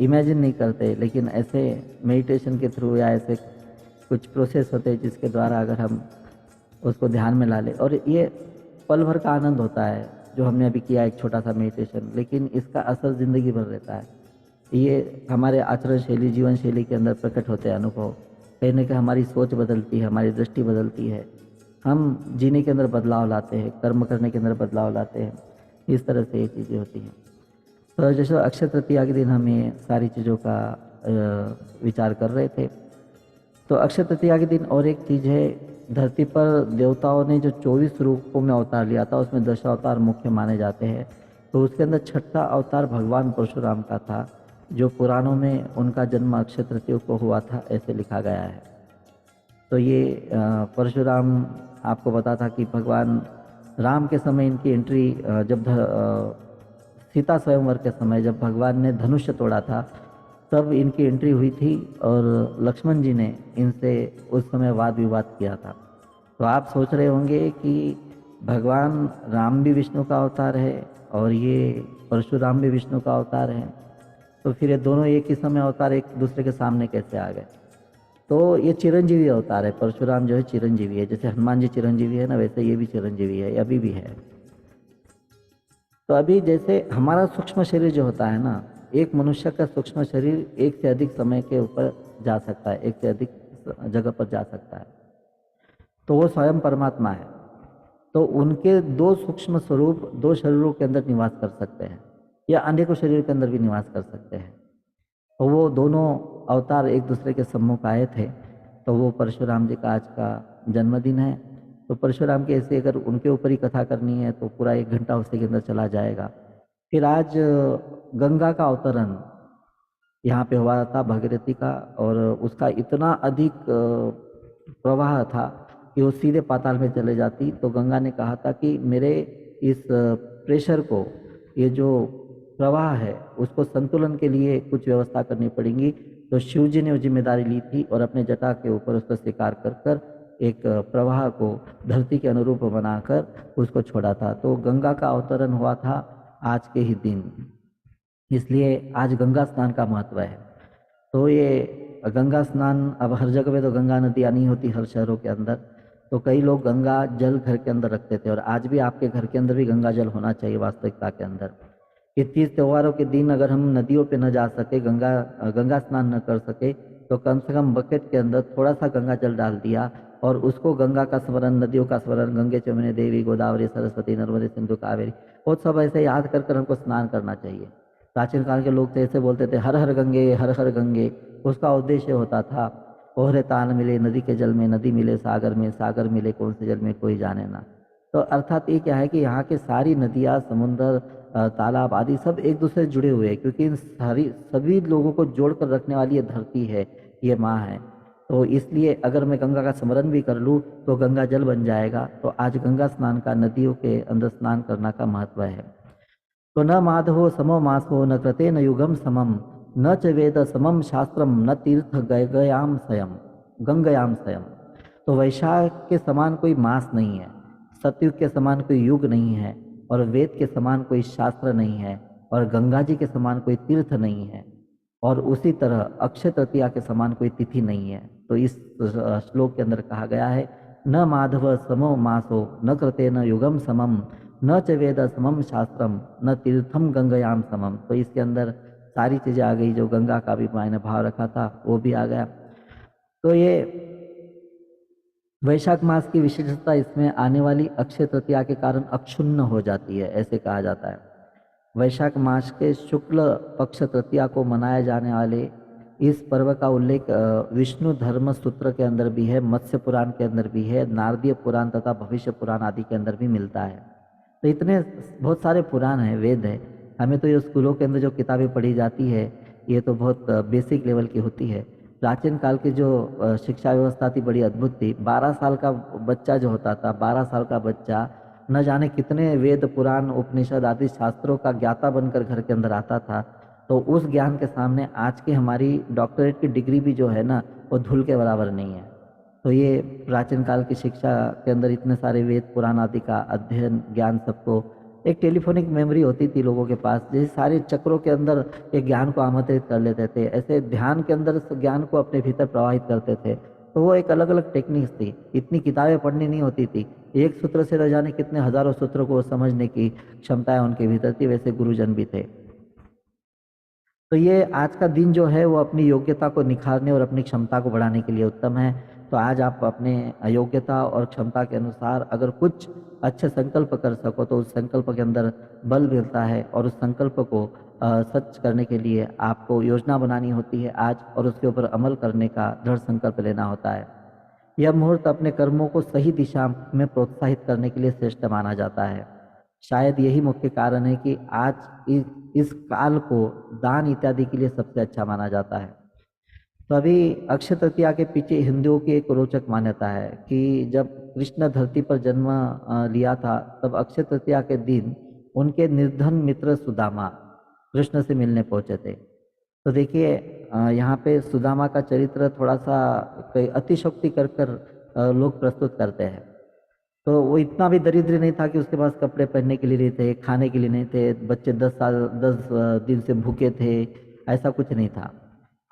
इमेजिन नहीं करते, लेकिन ऐसे मेडिटेशन के थ्रू या ऐसे कुछ प्रोसेस होते हैं जिसके द्वारा अगर हम उसको ध्यान में ला ले, और ये पल भर का आनंद होता है जो हमने अभी किया एक छोटा सा मेडिटेशन, लेकिन इसका असर ज़िंदगी भर रहता है। ये हमारे आचरण शैली, जीवन शैली के अंदर प्रकट होते हैं अनुभव। कहीं ना कहीं हमारी सोच बदलती है, हमारी दृष्टि बदलती है, हम जीने के अंदर बदलाव लाते हैं, कर्म करने के अंदर बदलाव लाते हैं। इस तरह से ये चीज़ें होती हैं। तो जैसे अक्षय तृतीया के दिन हम ये सारी चीज़ों का विचार कर रहे थे। तो अक्षय तृतीया के दिन और एक चीज़ है, धरती पर देवताओं ने जो 24 रूपों में अवतार लिया था उसमें 10 अवतार मुख्य माने जाते हैं। तो उसके अंदर छठा अवतार भगवान परशुराम का था, जो पुराणों में उनका जन्म अक्षय तृतीया को हुआ था ऐसे लिखा गया है। तो ये परशुराम, आपको पता था कि भगवान राम के समय इनकी एंट्री, जब सीता स्वयंवर के समय जब भगवान ने धनुष्य तोड़ा था तब इनकी एंट्री हुई थी, और लक्ष्मण जी ने इनसे उस समय वाद विवाद किया था। तो आप सोच रहे होंगे कि भगवान राम भी विष्णु का अवतार है और ये परशुराम भी विष्णु का अवतार है, तो फिर ये दोनों एक ही समय अवतार एक दूसरे के सामने कैसे आ गए? तो ये चिरंजीवी अवतार है। परशुराम जो है चिरंजीवी है, जैसे हनुमान जी चिरंजीवी है ना, वैसे ये भी चिरंजीवी है, अभी भी है। तो अभी जैसे हमारा सूक्ष्म शरीर जो होता है ना, एक मनुष्य का सूक्ष्म शरीर एक से अधिक समय के ऊपर जा सकता है, एक से अधिक जगह पर जा सकता है, तो वो स्वयं परमात्मा है। तो उनके दो सूक्ष्म स्वरूप दो शरीरों के अंदर निवास कर सकते हैं, या अनेकों शरीर के अंदर भी निवास कर सकते हैं। तो वो दोनों अवतार एक दूसरे के सम्मुख आए थे। तो वो परशुराम जी का आज का जन्मदिन है। तो परशुराम की ऐसे अगर उनके ऊपर ही कथा करनी है तो पूरा 1 घंटा उसी के अंदर चला जाएगा। फिर आज गंगा का अवतरण यहाँ पे हुआ था, भागीरथी का, और उसका इतना अधिक प्रवाह था कि वो सीधे पाताल में चले जाती। तो गंगा ने कहा था कि मेरे इस प्रेशर को, ये जो प्रवाह है उसको संतुलन के लिए कुछ व्यवस्था करनी पड़ेगी। तो शिव जी ने वो जिम्मेदारी ली थी और अपने जटा के ऊपर उसका स्वीकार कर कर एक प्रवाह को धरती के अनुरूप बनाकर उसको छोड़ा था। तो गंगा का अवतरण हुआ था आज के ही दिन, इसलिए आज गंगा स्नान का महत्व है। तो ये गंगा स्नान अब हर जगह पे तो गंगा नदियाँ नहीं होती हर शहरों के अंदर, तो कई लोग गंगा जल घर के अंदर रखते थे, और आज भी आपके घर के अंदर भी गंगा जल होना चाहिए वास्तविकता के अंदर। कि तीज त्योहारों के दिन अगर हम नदियों पे न जा सके, गंगा स्नान न कर सके, तो कम से कम बकेट के अंदर थोड़ा सा गंगा जल डाल दिया और उसको गंगा का स्मरण, नदियों का स्मरण, गंगे चमुने देवी गोदावरी सरस्वती नर्मदे सिंधु कावेरी, वो सब ऐसे याद कर कर हमको स्नान करना चाहिए। प्राचीन काल के लोग तो ऐसे बोलते थे, हर हर गंगे हर हर गंगे। उसका उद्देश्य होता था, ओहरे तान मिले नदी के जल में, नदी मिले सागर में, सागर मिले कौन से जल में कोई जाने ना। तो अर्थात ये क्या है कि यहाँ की सारी नदियाँ, समुद्र, तालाब आदि सब एक दूसरे से जुड़े हुए हैं, क्योंकि इन सभी लोगों को जोड़कर रखने वाली ये धरती है, ये माँ है। तो इसलिए अगर मैं गंगा का स्मरण भी कर लूँ तो गंगा जल बन जाएगा। तो आज गंगा स्नान का, नदियों के अंदर स्नान करना का महत्व है। तो न माधवो समो मासो न कृते न युगम समम न च वेद समम शास्त्रम न तीर्थ गयाम स्वयं गंगयाम स्वयं। तो वैशाख के समान कोई मास नहीं है, सतयुग के समान कोई युग नहीं है, और वेद के समान कोई शास्त्र नहीं है, और गंगा जी के समान कोई तीर्थ नहीं है, और उसी तरह अक्षय तृतीया के समान कोई तिथि नहीं है। तो इस श्लोक के अंदर कहा गया है, न माधव समो मासो न कृते न युगम समम न च वेद समम शास्त्रम न तीर्थम गंगयाम समम। तो इसके अंदर सारी चीज़ें आ गई, जो गंगा का भी मैंने भाव रखा था वो भी आ गया। तो ये वैशाख मास की विशेषता इसमें आने वाली अक्षय तृतीया के कारण अक्षुण्ण हो जाती है, ऐसे कहा जाता है। वैशाख मास के शुक्ल पक्ष तृतीया को मनाए जाने वाले इस पर्व का उल्लेख विष्णु धर्म सूत्र के अंदर भी है, मत्स्य पुराण के अंदर भी है, नारदीय पुराण तथा भविष्य पुराण आदि के अंदर भी मिलता है। तो इतने बहुत सारे पुराण हैं, वेद है। हमें तो ये स्कूलों के अंदर जो किताबें पढ़ी जाती है ये तो बहुत बेसिक लेवल की होती है। प्राचीन काल की जो शिक्षा व्यवस्था थी बड़ी अद्भुत थी। 12 साल का बच्चा जो होता था, 12 साल का बच्चा न जाने कितने वेद पुराण उपनिषद आदि शास्त्रों का ज्ञाता बनकर घर के अंदर आता था। तो उस ज्ञान के सामने आज की हमारी डॉक्टरेट की डिग्री भी जो है ना, वो धूल के बराबर नहीं है। तो ये प्राचीन काल की शिक्षा के अंदर इतने सारे वेद पुराण आदि का अध्ययन ज्ञान, सबको एक टेलीफोनिक मेमोरी होती थी लोगों के पास, जैसे सारे चक्रों के अंदर एक ज्ञान को आमंत्रित कर लेते थे, ऐसे ध्यान के अंदर ज्ञान को अपने भीतर प्रवाहित करते थे। तो वो एक अलग अलग टेक्निक्स थी। इतनी किताबें पढ़नी नहीं होती थी, एक सूत्र से न जाने कितने हजारों सूत्रों को समझने की क्षमताएं उनके भीतर थी। वैसे गुरुजन भी थे। तो ये आज का दिन जो है वो अपनी योग्यता को निखारने और अपनी क्षमता को बढ़ाने के लिए उत्तम है। तो आज आप अपने योग्यता और क्षमता के अनुसार अगर कुछ अच्छे संकल्प कर सको तो उस संकल्प के अंदर बल मिलता है, और उस संकल्प को सच करने के लिए आपको योजना बनानी होती है आज, और उसके ऊपर अमल करने का दृढ़ संकल्प लेना होता है। यह मुहूर्त अपने कर्मों को सही दिशा में प्रोत्साहित करने के लिए श्रेष्ठ माना जाता है। शायद यही मुख्य कारण है कि आज इस काल को दान इत्यादि के लिए सबसे अच्छा माना जाता है। तो अभी अक्षय तृतीया के पीछे हिंदुओं की एक रोचक मान्यता है कि जब कृष्ण धरती पर जन्म लिया था, तब अक्षय तृतीया के दिन उनके निर्धन मित्र सुदामा कृष्ण से मिलने पहुंचे थे। तो देखिए यहाँ पे सुदामा का चरित्र थोड़ा सा कई अतिशोक्ति कर लोग प्रस्तुत करते हैं। तो वो इतना भी दरिद्र नहीं था कि उसके पास कपड़े पहनने के लिए नहीं थे, खाने के लिए नहीं थे, बच्चे 10 दिन से भूखे थे, ऐसा कुछ नहीं था।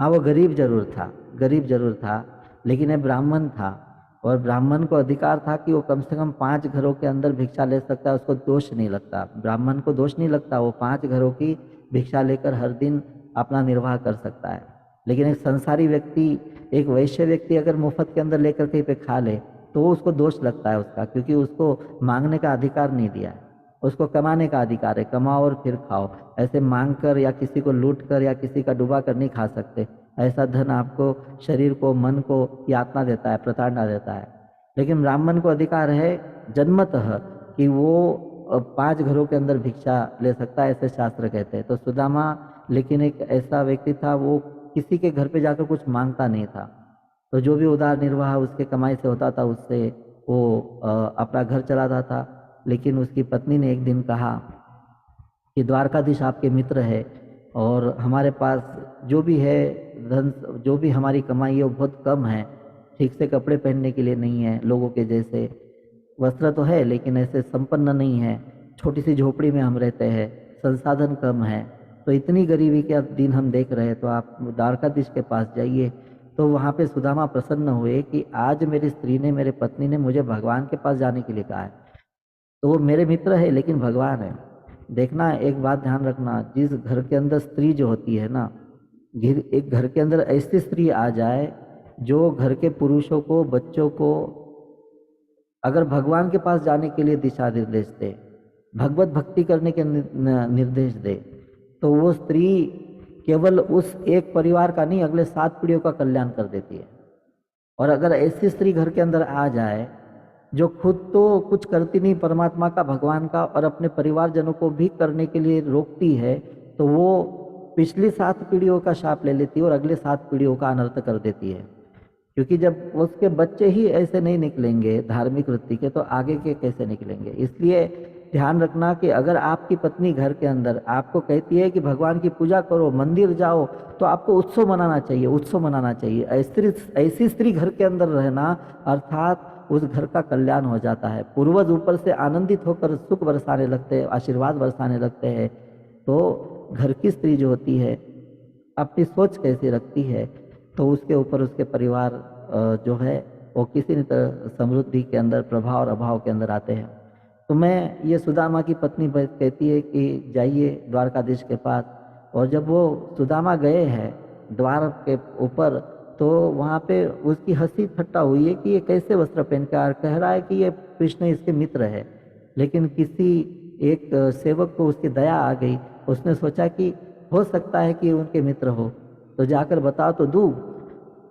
हाँ, वो गरीब जरूर था, लेकिन ये ब्राह्मण था, और ब्राह्मण को अधिकार था कि वो कम से कम 5 घरों के अंदर भिक्षा ले सकता है, उसको दोष नहीं लगता, ब्राह्मण को दोष नहीं लगता, वो 5 घरों की भिक्षा लेकर हर दिन अपना निर्वाह कर सकता है। लेकिन एक संसारी व्यक्ति, एक वैश्य व्यक्ति अगर मुफ्त के अंदर लेकर कहीं पे खा ले तो उसको दोष लगता है उसका, क्योंकि उसको मांगने का अधिकार नहीं दिया है, उसको कमाने का अधिकार है। कमाओ और फिर खाओ, ऐसे मांग कर या किसी को लूट कर या किसी का डुबा कर नहीं खा सकते। ऐसा धन आपको शरीर को, मन को यातना देता है, प्रताड़ना देता है। लेकिन ब्राह्मण को अधिकार है जन्मतः कि वो 5 घरों के अंदर भिक्षा ले सकता है, ऐसे शास्त्र कहते हैं। तो सुदामा लेकिन एक ऐसा व्यक्ति था, वो किसी के घर पे जाकर कुछ मांगता नहीं था। तो जो भी उदार निर्वाह उसके कमाई से होता था, उससे वो अपना घर चलाता था। लेकिन उसकी पत्नी ने एक दिन कहा कि द्वारकाधीश आपके मित्र है, और हमारे पास जो भी है धन, जो भी हमारी कमाई है वो बहुत कम है, ठीक से कपड़े पहनने के लिए नहीं है, लोगों के जैसे वस्त्र तो है लेकिन ऐसे संपन्न नहीं है, छोटी सी झोपड़ी में हम रहते हैं, संसाधन कम है। तो इतनी गरीबी के दिन हम देख रहे हैं, तो आप द्वारकाधीश के पास जाइए। तो वहाँ पे सुदामा प्रसन्न हुए कि आज मेरी स्त्री ने, मेरे पत्नी ने मुझे भगवान के पास जाने के लिए कहा है। तो वो मेरे मित्र है लेकिन भगवान है। देखना, एक बात ध्यान रखना, जिस घर के अंदर स्त्री जो होती है ना, एक घर के अंदर ऐसी स्त्री आ जाए जो घर के पुरुषों को, बच्चों को अगर भगवान के पास जाने के लिए दिशा निर्देश दे, भगवत भक्ति करने के निर्देश दे, तो वो स्त्री केवल उस एक परिवार का नहीं, अगले 7 पीढ़ियों का कल्याण कर देती है। और अगर ऐसी स्त्री घर के अंदर आ जाए जो खुद तो कुछ करती नहीं परमात्मा का, भगवान का, और अपने परिवारजनों को भी करने के लिए रोकती है, तो वो पिछली 7 पीढ़ियों का शाप ले लेती है और अगले 7 पीढ़ियों का अनर्थ कर देती है। क्योंकि जब उसके बच्चे ही ऐसे नहीं निकलेंगे धार्मिक वृत्ति के, तो आगे के कैसे निकलेंगे। इसलिए ध्यान रखना कि अगर आपकी पत्नी घर के अंदर आपको कहती है कि भगवान की पूजा करो, मंदिर जाओ, तो आपको उत्सव मनाना चाहिए, उत्सव मनाना चाहिए। ऐसी स्त्री घर के अंदर रहना, अर्थात उस घर का कल्याण हो जाता है। पूर्वज ऊपर से आनंदित होकर सुख बरसाने लगते हैं, आशीर्वाद बरसाने लगते हैं। तो घर की स्त्री जो होती है अपनी सोच कैसी रखती है, तो उसके ऊपर उसके परिवार जो है वो किसी न तरह समृद्धि के अंदर, प्रभाव और अभाव के अंदर आते हैं। तो मैं ये सुदामा की पत्नी कहती है कि जाइए द्वारकाधीश के पास। और जब वो सुदामा गए हैं द्वार के ऊपर, तो वहाँ पे उसकी हंसी ठट्टा हुई है कि ये कैसे वस्त्र पहन के और कह रहा है कि ये कृष्ण इसके मित्र है। लेकिन किसी एक सेवक को उसकी दया आ गई, उसने सोचा कि हो सकता है कि उनके मित्र हो, तो जाकर बता तो दूँ।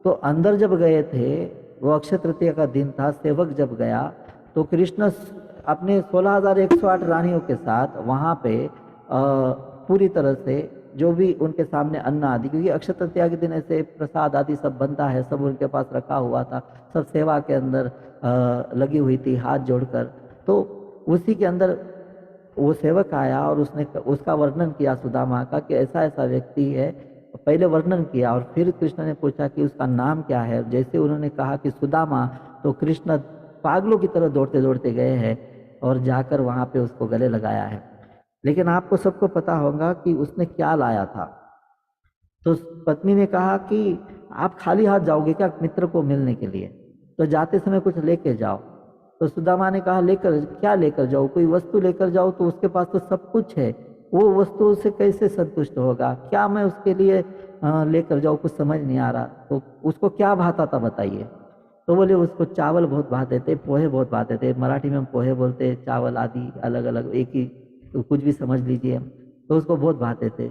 तो अंदर जब गए थे, वो अक्षय तृतीया का दिन था, सेवक जब गया तो कृष्ण अपने 16,108 रानियों के साथ वहाँ पे पूरी तरह से जो भी उनके सामने अन्न आदि, क्योंकि अक्षय तृतीया के दिन ऐसे प्रसाद आदि सब बनता है, सब उनके पास रखा हुआ था, सब सेवा के अंदर लगी हुई थी हाथ जोड़कर। तो उसी के अंदर वो सेवक आया और उसने उसका वर्णन किया सुदामा का कि ऐसा ऐसा व्यक्ति है। पहले वर्णन किया और फिर कृष्ण ने पूछा कि उसका नाम क्या है। जैसे उन्होंने कहा कि सुदामा, तो कृष्ण पागलों की तरह दौड़ते दौड़ते गए हैं और जाकर वहाँ पे उसको गले लगाया है। लेकिन आपको सबको पता होगा कि उसने क्या लाया था। तो पत्नी ने कहा कि आप खाली हाथ जाओगे क्या मित्र को मिलने के लिए, तो जाते समय कुछ लेके जाओ। तो सुदामा ने कहा लेकर क्या लेकर जाओ, कोई वस्तु लेकर जाओ, तो उसके पास तो सब कुछ है, वो वस्तु से कैसे संतुष्ट होगा, क्या मैं उसके लिए लेकर जाऊँ, कुछ समझ नहीं आ रहा। तो उसको क्या भाता था बताइए। तो बोले उसको चावल बहुत भाते थे, पोहे बहुत भाते थे, मराठी में हम पोहे बोलते, चावल आदि अलग अलग एक ही, तो कुछ भी समझ लीजिए। तो उसको बहुत भाते थे।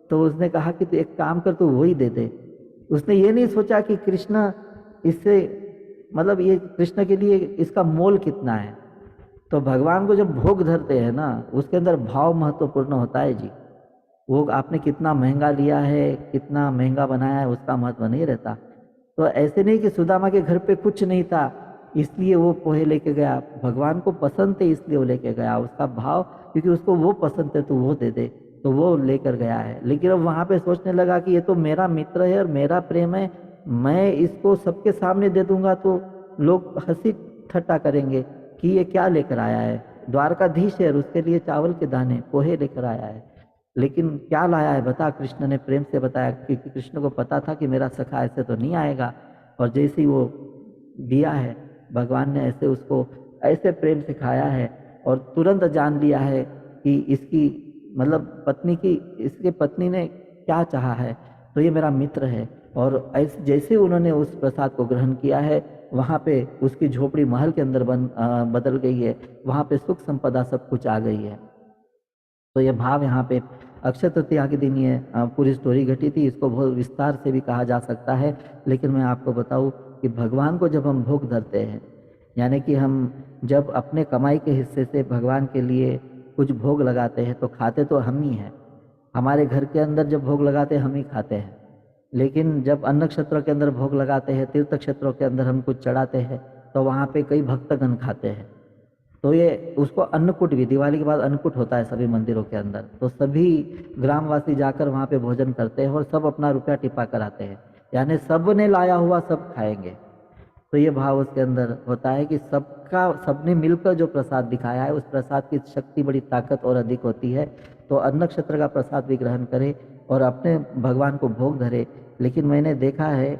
तो उसने कहा कि तू एक काम कर, तू वही दे दे। उसने ये नहीं सोचा कि कृष्ण इससे, मतलब ये कृष्ण के लिए इसका मोल कितना है। तो भगवान को जब भोग धरते हैं ना, उसके अंदर भाव महत्वपूर्ण होता है जी। वो आपने कितना महंगा लिया है, कितना महंगा बनाया है, उसका महत्व नहीं रहता। तो ऐसे नहीं कि सुदामा के घर पे कुछ नहीं था इसलिए वो पोहे लेके गया, भगवान को पसंद थे इसलिए वो लेके गया। उसका भाव, क्योंकि उसको वो पसंद है तो वो दे दे, तो वो लेकर गया है। लेकिन अब वहाँ पे सोचने लगा कि ये तो मेरा मित्र है और मेरा प्रेम है, मैं इसको सबके सामने दे दूंगा तो लोग हंसी ठट्टा करेंगे कि ये क्या लेकर आया है, द्वारकाधीश है और उसके लिए चावल के दाने पोहे लेकर आया है। लेकिन क्या लाया है बता, कृष्ण ने प्रेम से बताया, क्योंकि कृष्ण को पता था कि मेरा सखा ऐसे तो नहीं आएगा। और जैसे ही वो दिया है, भगवान ने ऐसे उसको ऐसे प्रेम से खाया है और तुरंत जान लिया है कि इसकी मतलब पत्नी की, इसके पत्नी ने क्या चाहा है, तो ये मेरा मित्र है। और ऐसे जैसे उन्होंने उस प्रसाद को ग्रहण किया है, वहाँ पे उसकी झोपड़ी महल के अंदर बदल गई है, वहाँ पे सुख संपदा सब कुछ आ गई है। तो ये भाव यहाँ पे अक्षय तृतीया के दिन ये पूरी स्टोरी घटी थी। इसको बहुत विस्तार से भी कहा जा सकता है, लेकिन मैं आपको बताऊँ कि भगवान को जब हम भोग धरते हैं, यानी कि हम जब अपने कमाई के हिस्से से भगवान के लिए कुछ भोग लगाते हैं, तो खाते तो हम ही हैं। हमारे घर के अंदर जब भोग लगाते हैं हम ही खाते हैं, लेकिन जब अन्न क्षेत्रों के अंदर भोग लगाते हैं, तीर्थ क्षेत्रों के अंदर हम कुछ चढ़ाते हैं, तो वहाँ पे कई भक्तगण खाते हैं। तो ये उसको अन्नकूट भी, दिवाली के बाद अन्नकूट होता है सभी मंदिरों के अंदर, तो सभी ग्रामवासी जाकर वहाँ पे भोजन करते हैं और सब अपना रुपया टिपा कर आते हैं, यानी सब ने लाया हुआ सब खाएंगे। तो ये भाव उसके अंदर होता है कि सबका, सबने मिलकर जो प्रसाद दिखाया है, उस प्रसाद की शक्ति बड़ी ताकत और अधिक होती है। तो अन्न नक्षत्र का प्रसाद भी ग्रहण करे और अपने भगवान को भोग धरे। लेकिन मैंने देखा है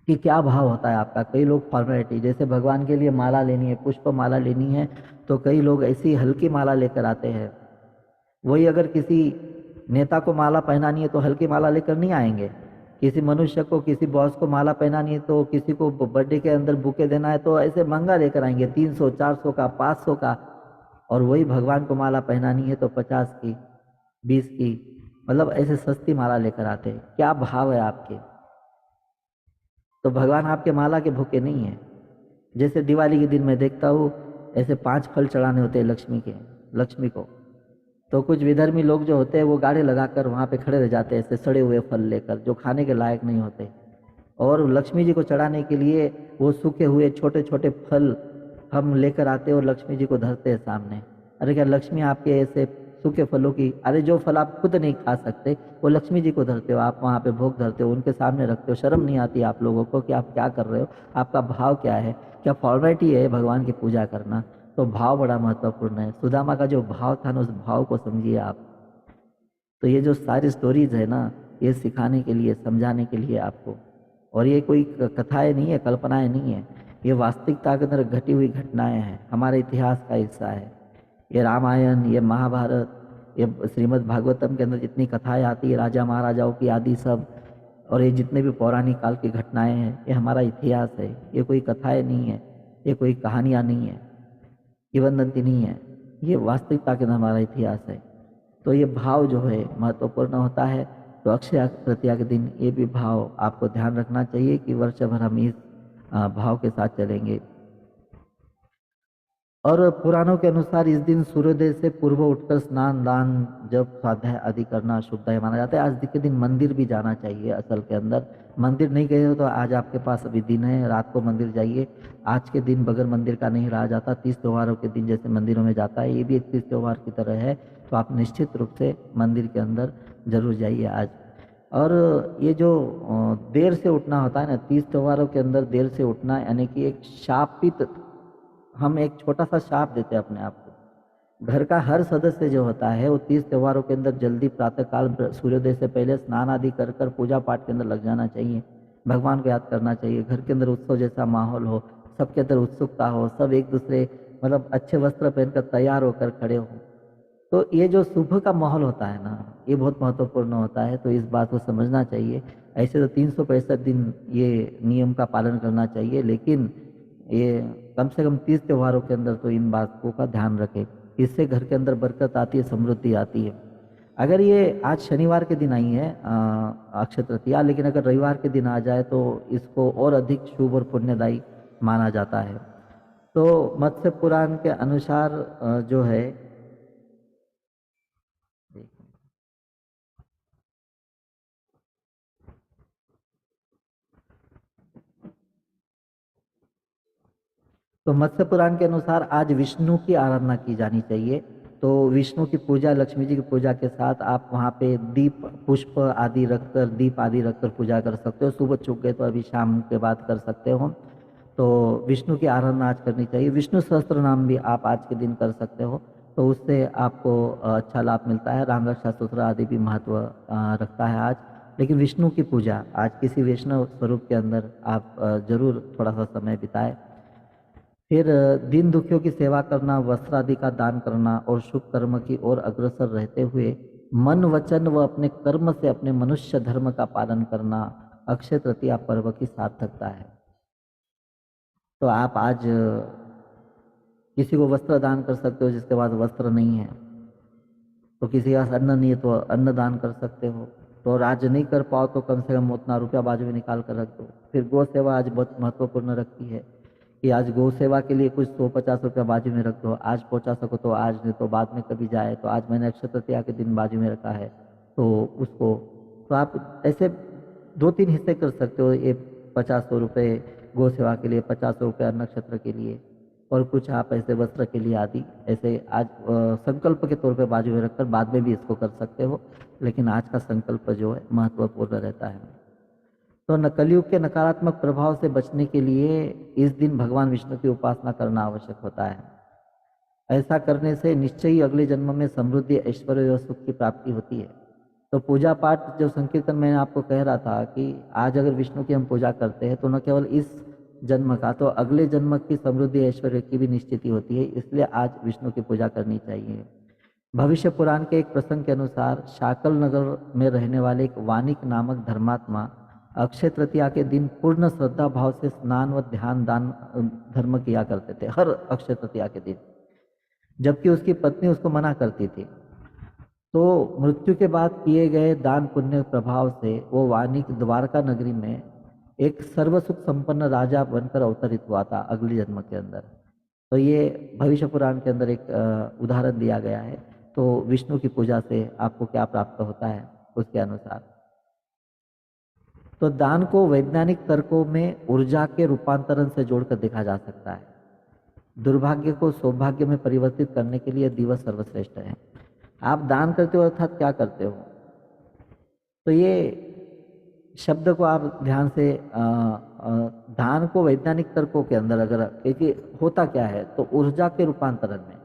कि क्या भाव होता है आपका। कई लोग फॉर्मेलिटी, जैसे भगवान के लिए माला लेनी है, पुष्प माला लेनी है, तो कई लोग ऐसी हल्की माला लेकर आते हैं। वही अगर किसी नेता को माला पहनानी है तो हल्की माला लेकर नहीं आएंगे। किसी मनुष्य को, किसी बॉस को माला पहनानी है, तो किसी को बर्थडे के अंदर बुके देना है, तो ऐसे महंगा लेकर आएंगे, 300 400 का, 500 का। और वही भगवान को माला पहनानी है तो 50 की, 20 की, मतलब ऐसे सस्ती माला लेकर आते हैं। क्या भाव है आपके। तो भगवान आपके माला के भूखे नहीं है। जैसे दिवाली के दिन मैं देखता हूँ ऐसे 5 फल चढ़ाने होते हैं लक्ष्मी को, तो कुछ विधर्मी लोग जो होते हैं वो गाड़ी लगाकर वहाँ पे खड़े रह जाते हैं ऐसे सड़े हुए फल लेकर, जो खाने के लायक नहीं होते। और लक्ष्मी जी को चढ़ाने के लिए वो सूखे हुए छोटे छोटे फल हम लेकर आते हैं और लक्ष्मी जी को धरते हैं सामने। अरे क्या लक्ष्मी आपके ऐसे सूखे फलों की, अरे जो फल आप खुद नहीं खा सकते वो लक्ष्मी जी को धरते हो, आप वहाँ पे भोग धरते हो, उनके सामने रखते हो। शर्म नहीं आती आप लोगों को कि आप क्या कर रहे हो, आपका भाव क्या है। क्या फॉर्मेलिटी है भगवान की पूजा करना। तो भाव बड़ा महत्वपूर्ण है। सुदामा का जो भाव था ना, उस भाव को समझिए आप। तो ये जो सारी स्टोरीज है ना, ये सिखाने के लिए, समझाने के लिए आपको। और ये कोई कथाएं नहीं है, कल्पनाएं नहीं है, ये वास्तविकता के अंदर घटी हुई घटनाएं हैं, हमारे इतिहास का हिस्सा है। ये रामायण, ये महाभारत, ये श्रीमद् भागवतम के अंदर जितनी कथाएं आती है राजा महाराजाओं की आदि सब, और ये जितने भी पौराणिक काल की घटनाएं हैं, ये हमारा इतिहास है। ये कोई कथाएं नहीं है, ये कोई कहानियाँ नहीं है, किंवदंती नहीं है, ये वास्तविकता के अंदर हमारा इतिहास है। तो ये भाव जो है महत्वपूर्ण होता है। तो अक्षय तृतीया के दिन ये भी भाव आपको ध्यान रखना चाहिए कि वर्ष भर हम इस भाव के साथ चलेंगे। और पुराणों के अनुसार इस दिन सूर्योदय से पूर्व उठकर स्नान दान जब स्वाध्याय आदि करना शुभदायी माना जाता है। आज के दिन मंदिर भी जाना चाहिए। असल के अंदर मंदिर नहीं गए हो तो आज आपके पास अभी दिन है, रात को मंदिर जाइए। आज के दिन बगैर मंदिर का नहीं रहा जाता। 30 त्योहारों के दिन जैसे मंदिरों में जाता है, ये भी एक 30 त्योहार की तरह है। तो आप निश्चित रूप से मंदिर के अंदर जरूर जाइए आज। और ये जो देर से उठना होता है ना, 30 त्योहारों के अंदर देर से उठना, यानी कि एक शापित, हम एक छोटा सा शाप देते हैं अपने आप को। घर का हर सदस्य जो होता है वो 30 त्योहारों के अंदर जल्दी प्रातःकाल सूर्योदय से पहले स्नान आदि कर कर पूजा पाठ के अंदर लग जाना चाहिए, भगवान को याद करना चाहिए। घर के अंदर उत्सव जैसा माहौल हो, सबके अंदर उत्सुकता हो, सब एक दूसरे मतलब अच्छे वस्त्र पहनकर तैयार होकर खड़े हों। तो ये जो सुबह का माहौल होता है ना, ये बहुत महत्वपूर्ण होता है। तो इस बात को समझना चाहिए। ऐसे तो 365 दिन ये नियम का पालन करना चाहिए, लेकिन ये कम से कम 30 त्योहारों के अंदर तो इन बातों का ध्यान रखें। इससे घर के अंदर बरकत आती है, समृद्धि आती है। अगर ये आज शनिवार के दिन आई है अक्षय तृतीया, लेकिन अगर रविवार के दिन आ जाए तो इसको और अधिक शुभ और पुण्यदायी माना जाता है। तो मत्स्य पुराण के अनुसार जो है, तो मत्स्य पुराण के अनुसार आज विष्णु की आराधना की जानी चाहिए। तो विष्णु की पूजा, लक्ष्मी जी की पूजा के साथ आप वहाँ पे दीप पुष्प आदि रखकर, दीप आदि रखकर पूजा कर सकते हो। सुबह चूक गए तो अभी शाम के बाद कर सकते हो। तो विष्णु की आराधना आज करनी चाहिए। विष्णु सहस्त्र नाम भी आप आज के दिन कर सकते हो, तो उससे आपको अच्छा लाभ मिलता है। राम रक्षा सूत्र आदि भी महत्व रखता है आज। लेकिन विष्णु की पूजा आज किसी वैष्णव स्वरूप के अंदर आप जरूर थोड़ा सा समय बिताएं। फिर दीन दुखियों की सेवा करना, वस्त्र आदि का दान करना और शुभ कर्म की ओर अग्रसर रहते हुए मन वचन व अपने कर्म से अपने मनुष्य धर्म का पालन करना अक्षय तृतीया पर्व की सार्थकता है। तो आप आज किसी को वस्त्र दान कर सकते हो जिसके पास वस्त्र नहीं है, तो किसी के पास अन्न नहीं है तो अन्न दान कर सकते हो। तो आज नहीं कर पाओ तो कम से कम उतना रुपया बाजू में निकाल कर रख दो। फिर गौ सेवा आज बहुत महत्वपूर्ण रखती है कि आज गौ सेवा के लिए कुछ 150 रुपया बाजू में रख दो। आज पहुंचा सको तो आज, नहीं तो बाद में कभी जाए। तो आज मैंने अक्षय तृतीया के दिन बाजू में रखा है, तो उसको, तो आप ऐसे 2-3 हिस्से कर सकते हो। ये 50 रुपये गौ सेवा के लिए, 50 रुपये नक्षत्र के लिए, और कुछ आप ऐसे वस्त्र के लिए आदि ऐसे आज संकल्प के तौर पे बाजू में रखकर बाद में भी इसको कर सकते हो। लेकिन आज का संकल्प जो है महत्वपूर्ण रहता है। तो कलयुग के नकारात्मक प्रभाव से बचने के लिए इस दिन भगवान विष्णु की उपासना करना आवश्यक होता है। ऐसा करने से निश्चय ही अगले जन्म में समृद्धि, ऐश्वर्य और सुख की प्राप्ति होती है। तो पूजा पाठ, जो संकीर्तन मैंने आपको कह रहा था कि आज अगर विष्णु की हम पूजा करते हैं तो न केवल इस जन्म का, तो अगले जन्म की समृद्धि ऐश्वर्य की भी निश्चिति होती है। इसलिए आज विष्णु की पूजा करनी चाहिए। भविष्य पुराण के एक प्रसंग के अनुसार शाकल नगर में रहने वाले एक वानिक नामक धर्मात्मा अक्षय तृतीया के दिन पूर्ण श्रद्धा भाव से स्नान व ध्यान दान धर्म किया करते थे हर अक्षय तृतीया के दिन, जबकि उसकी पत्नी उसको मना करती थी। तो मृत्यु के बाद किए गए दान पुण्य प्रभाव से वो वानिक द्वारका नगरी में एक सर्वसुख संपन्न राजा बनकर अवतरित हुआ था अगले जन्म के अंदर। तो ये भविष्य पुराण के अंदर एक उदाहरण दिया गया है। तो विष्णु की पूजा से आपको क्या प्राप्त होता है उसके अनुसार। तो दान को वैज्ञानिक तर्कों में ऊर्जा के रूपांतरण से जोड़कर देखा जा सकता है। दुर्भाग्य को सौभाग्य में परिवर्तित करने के लिए दिवस सर्वश्रेष्ठ है। आप दान करते हो अर्थात क्या करते हो, तो ये शब्द को आप ध्यान से दान को वैज्ञानिक तर्कों के अंदर अगर, क्योंकि होता क्या है, तो ऊर्जा के रूपांतरण में,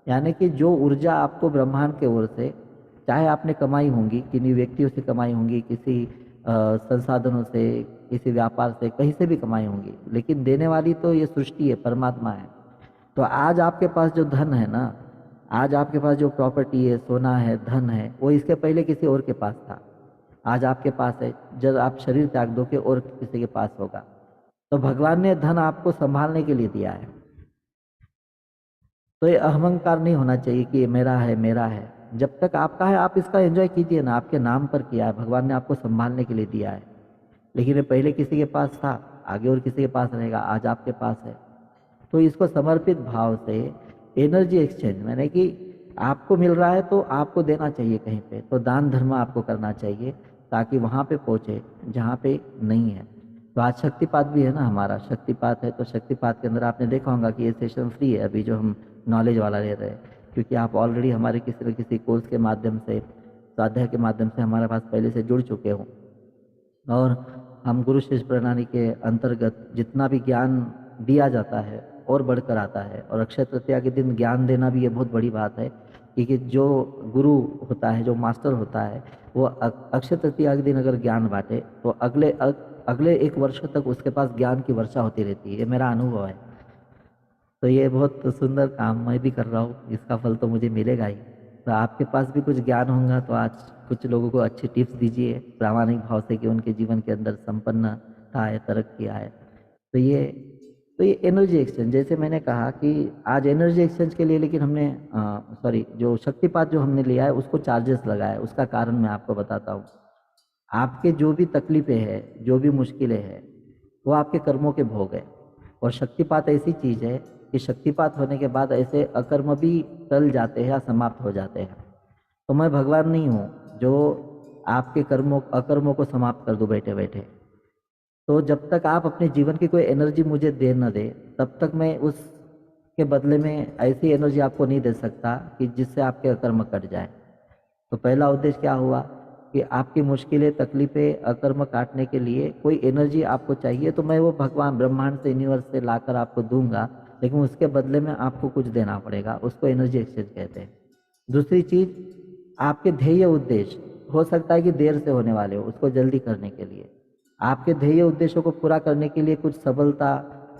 यानी कि जो ऊर्जा आपको ब्रह्मांड के ओर से, चाहे आपने कमाई होंगी, किन्हीं व्यक्तियों से कमाई होंगी, किसी संसाधनों से, किसी व्यापार से, कहीं से भी कमाई होंगी, लेकिन देने वाली तो ये सृष्टि है, परमात्मा है। तो आज आपके पास जो धन है ना, आज आपके पास जो प्रॉपर्टी है, सोना है, धन है, वो इसके पहले किसी और के पास था। आज आपके पास है, जब आप शरीर त्याग दोगे और किसी के पास होगा। तो भगवान ने धन आपको संभालने के लिए दिया है। तो ये अहंकार नहीं होना चाहिए कि ये मेरा है, मेरा है। जब तक आपका है आप इसका एंजॉय कीजिए ना, आपके नाम पर किया है, भगवान ने आपको संभालने के लिए दिया है। लेकिन ये पहले किसी के पास था, आगे और किसी के पास रहेगा, आज आपके पास है। तो इसको समर्पित भाव से एनर्जी एक्सचेंज, मैंने कि आपको मिल रहा है तो आपको देना चाहिए कहीं पे, तो दान धर्म आपको करना चाहिए ताकि वहाँ पे पहुँचे जहाँ पे नहीं है। तो आज शक्तिपात भी है ना, हमारा शक्तिपात है, तो शक्तिपात के अंदर आपने देखा होगा कि ये सेशन फ्री है अभी जो हम नॉलेज वाला ले रहे हैं, क्योंकि आप ऑलरेडी हमारे किसी न किसी कोर्स के माध्यम से, स्वाध्याय के माध्यम से हमारे पास पहले से जुड़ चुके हो। और हम गुरु शिष्य प्रणाली के अंतर्गत जितना भी ज्ञान दिया जाता है और बढ़कर आता है। और अक्षय तृतीया के दिन ज्ञान देना भी ये बहुत बड़ी बात है, क्योंकि जो गुरु होता है, जो मास्टर होता है, वो अक्षय तृतीया के दिन अगर ज्ञान बांटे तो अगले एक वर्ष तक उसके पास ज्ञान की वर्षा होती रहती है। ये मेरा अनुभव है। तो ये बहुत सुंदर काम मैं भी कर रहा हूँ, इसका फल तो मुझे मिलेगा ही। तो आपके पास भी कुछ ज्ञान होगा तो आज कुछ लोगों को अच्छी टिप्स दीजिए प्रामाणिक भाव से कि उनके जीवन के अंदर संपन्नता है, तरक्की आए। तो ये एनर्जी एक्सचेंज, जैसे मैंने कहा कि आज एनर्जी एक्सचेंज के लिए, लेकिन हमने जो शक्तिपात जो हमने लिया है उसको चार्जेस लगाया है। उसका कारण मैं आपको बताता हूँ। आपके जो भी तकलीफें हैं, जो भी मुश्किलें हैं, वो आपके कर्मों के भोग है। और शक्तिपात ऐसी चीज़ है कि शक्तिपात होने के बाद ऐसे अकर्म भी टल जाते हैं या समाप्त हो जाते हैं। तो मैं भगवान नहीं हूँ जो आपके अकर्मों को समाप्त कर दूँ बैठे बैठे। तो जब तक आप अपने जीवन की कोई एनर्जी मुझे दे न दे, तब तक मैं उसके बदले में ऐसी एनर्जी आपको नहीं दे सकता कि जिससे आपके अकर्म कट जाए। तो पहला उद्देश्य क्या हुआ कि आपकी मुश्किलें, तकलीफें, अकर्म काटने के लिए कोई एनर्जी आपको चाहिए, तो मैं वो भगवान ब्रह्मांड से, यूनिवर्स से लाकर आपको दूंगा, लेकिन उसके बदले में आपको कुछ देना पड़ेगा। उसको एनर्जी एक्सचेंज कहते हैं। दूसरी चीज़, आपके ध्येय उद्देश्य हो सकता है कि देर से होने वाले हो, उसको जल्दी करने के लिए, आपके ध्येय उद्देश्यों को पूरा करने के लिए कुछ सबलता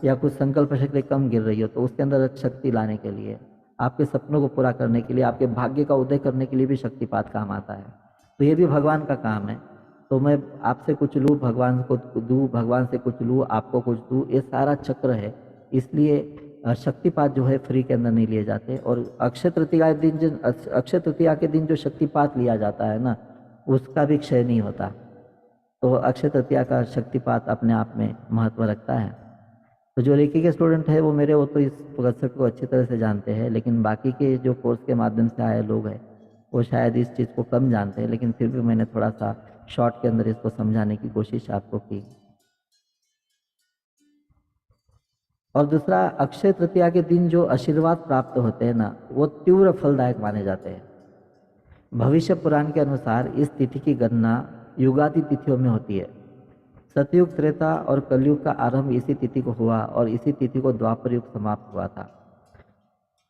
या कुछ संकल्प शक्ति कम गिर रही हो, तो उसके अंदर शक्ति लाने के लिए, आपके सपनों को पूरा करने के लिए, आपके भाग्य का उदय करने के लिए भी शक्तिपात काम आता है। तो ये भी भगवान का काम है। तो मैं आपसे कुछ लूँ, भगवान को दूँ, भगवान से कुछ लूँ, आपको कुछ दूँ, ये सारा चक्र है। इसलिए शक्तिपात जो है फ्री के अंदर नहीं लिए जाते। और अक्षय तृतीया के दिन जो शक्तिपात लिया जाता है ना, उसका भी क्षय नहीं होता। तो अक्षय तृतीया का शक्तिपात अपने आप में महत्व रखता है। तो जो रेकी के स्टूडेंट है वो मेरे, वो तो इस कंसेप्ट को अच्छी तरह से जानते हैं, लेकिन बाकी के जो कोर्स के माध्यम से आए लोग हैं वो शायद इस चीज़ को कम जानते हैं। लेकिन फिर भी मैंने थोड़ा सा शॉर्ट के अंदर इसको समझाने की कोशिश आपको की। और दूसरा, अक्षय तृतीया के दिन जो आशीर्वाद प्राप्त होते हैं ना, वो तीव्र फलदायक माने जाते हैं। भविष्य पुराण के अनुसार इस तिथि की गणना युगादि तिथियों में होती है। सतयुग, त्रेता और कलयुग का आरंभ इसी तिथि को हुआ और इसी तिथि को द्वापर युग समाप्त हुआ था।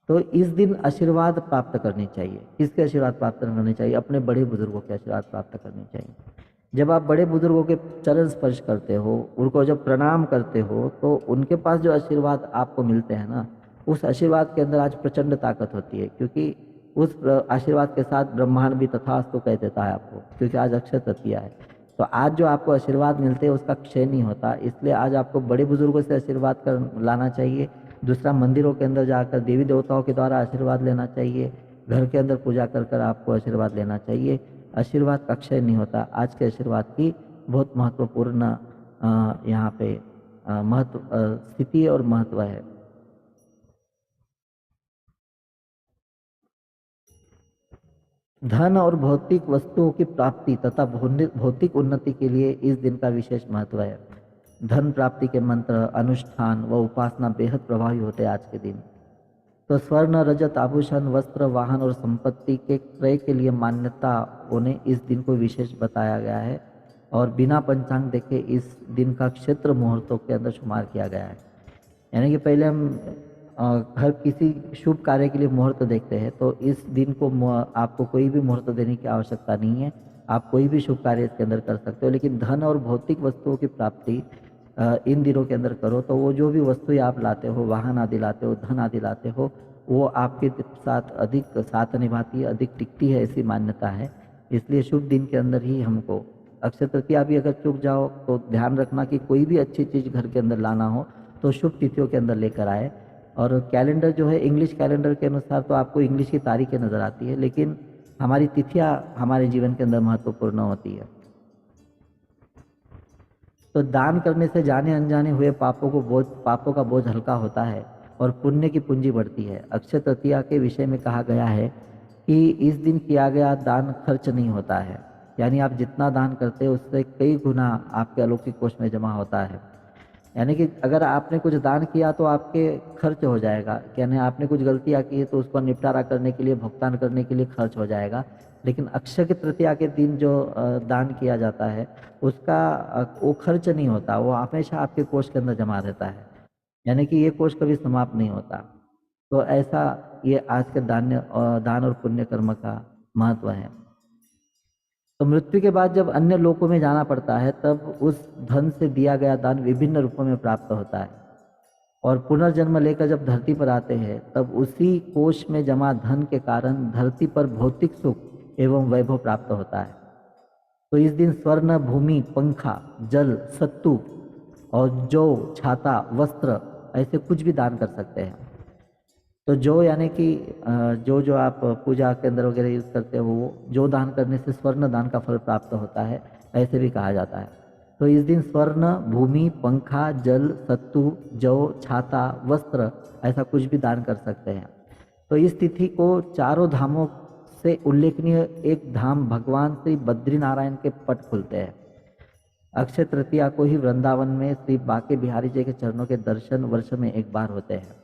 तो इस दिन आशीर्वाद प्राप्त करनी चाहिए। किसके आशीर्वाद प्राप्त करनी चाहिए? अपने बड़े बुजुर्गों के आशीर्वाद प्राप्त करनी चाहिए। जब आप बड़े बुजुर्गों के चरण स्पर्श करते हो, उनको जब प्रणाम करते हो, तो उनके पास जो आशीर्वाद आपको मिलते हैं ना, उस आशीर्वाद के अंदर आज प्रचंड ताकत होती है, क्योंकि उस आशीर्वाद के साथ ब्रह्मांड भी तथास्तु कह देता है आपको, क्योंकि आज अक्षय तृतीया है। तो आज जो आपको आशीर्वाद मिलते हैं उसका क्षय नहीं होता, इसलिए आज आपको बड़े बुजुर्गों से आशीर्वाद कर लाना चाहिए। दूसरा, मंदिरों के अंदर जाकर देवी देवताओं के द्वारा आशीर्वाद लेना चाहिए। घर के अंदर पूजा कर कर आपको आशीर्वाद लेना चाहिए। आशीर्वाद का क्षय नहीं होता। आज के आशीर्वाद की बहुत महत्वपूर्ण यहाँ पे स्थिति और महत्व है। धन और भौतिक वस्तुओं की प्राप्ति तथा भौतिक उन्नति के लिए इस दिन का विशेष महत्व है। धन प्राप्ति के मंत्र, अनुष्ठान व उपासना बेहद प्रभावी होते हैं आज के दिन। तो स्वर्ण, रजत, आभूषण, वस्त्र, वाहन और संपत्ति के क्रय के लिए मान्यता उन्हें इस दिन को विशेष बताया गया है और बिना पंचांग देखे इस दिन का क्षेत्र मुहूर्तों के अंदर शुमार किया गया है। यानी कि पहले हम हर किसी शुभ कार्य के लिए मुहूर्त देखते हैं, तो इस दिन को आपको कोई भी मुहूर्त देने की आवश्यकता नहीं है। आप कोई भी शुभ कार्य इसके अंदर कर सकते हो। लेकिन धन और भौतिक वस्तुओं की प्राप्ति इन दिनों के अंदर करो तो वो जो भी वस्तुएं आप लाते हो, वाहन आदि लाते हो, धन आदि लाते हो, वो आपके साथ अधिक साथ निभाती है, अधिक टिकती है, ऐसी मान्यता है। इसलिए शुभ दिन के अंदर ही हमको, अक्षय तृतीया भी अगर चूक जाओ तो ध्यान रखना कि कोई भी अच्छी चीज़ घर के अंदर लाना हो तो शुभ तिथियों के अंदर लेकर आए। और कैलेंडर जो है, इंग्लिश कैलेंडर के अनुसार तो आपको इंग्लिश की तारीखें नज़र आती है, लेकिन हमारी तिथियां हमारे जीवन के अंदर महत्वपूर्ण होती है। तो दान करने से जाने अनजाने हुए पापों का बोझ हल्का होता है और पुण्य की पूंजी बढ़ती है। अक्षय तृतीया के विषय में कहा गया है कि इस दिन किया गया दान खर्च नहीं होता है, यानी आप जितना दान करते हो उससे कई गुना आपके अलौकिक कोष में जमा होता है। यानी कि अगर आपने कुछ दान किया तो आपके खर्च हो जाएगा, यानी आपने कुछ गलतियां की तो उसको निपटारा करने के लिए, भुगतान करने के लिए खर्च हो जाएगा। लेकिन अक्षय तृतीया के दिन जो दान किया जाता है उसका वो खर्च नहीं होता, वो हमेशा आपके कोष के अंदर जमा रहता है, यानी कि ये कोष कभी समाप्त नहीं होता। तो ऐसा ये आज के दान और पुण्य कर्म का महत्व है। तो मृत्यु के बाद जब अन्य लोकों में जाना पड़ता है तब उस धन से दिया गया दान विभिन्न रूपों में प्राप्त होता है, और पुनर्जन्म लेकर जब धरती पर आते हैं तब उसी कोष में जमा धन के कारण धरती पर भौतिक सुख एवं वैभव प्राप्त होता है। तो इस दिन स्वर्ण, भूमि, पंखा, जल, सत्तू और जौ, छाता, वस्त्र ऐसे कुछ भी दान कर सकते हैं। तो जो यानी कि जो जो आप पूजा के अंदर वगैरह यूज़ करते हो, वो जो दान करने से स्वर्ण दान का फल प्राप्त होता है, ऐसे भी कहा जाता है। तो इस दिन स्वर्ण, भूमि, पंखा, जल, सत्तू, जौ, छाता, वस्त्र ऐसा कुछ भी दान कर सकते हैं। तो इस तिथि को चारों धामों से उल्लेखनीय एक धाम भगवान श्री बद्रीनारायण के पट खुलते हैं। अक्षय तृतीया को ही वृंदावन में श्री बांके बिहारी जी के चरणों के दर्शन वर्ष में एक बार होते हैं।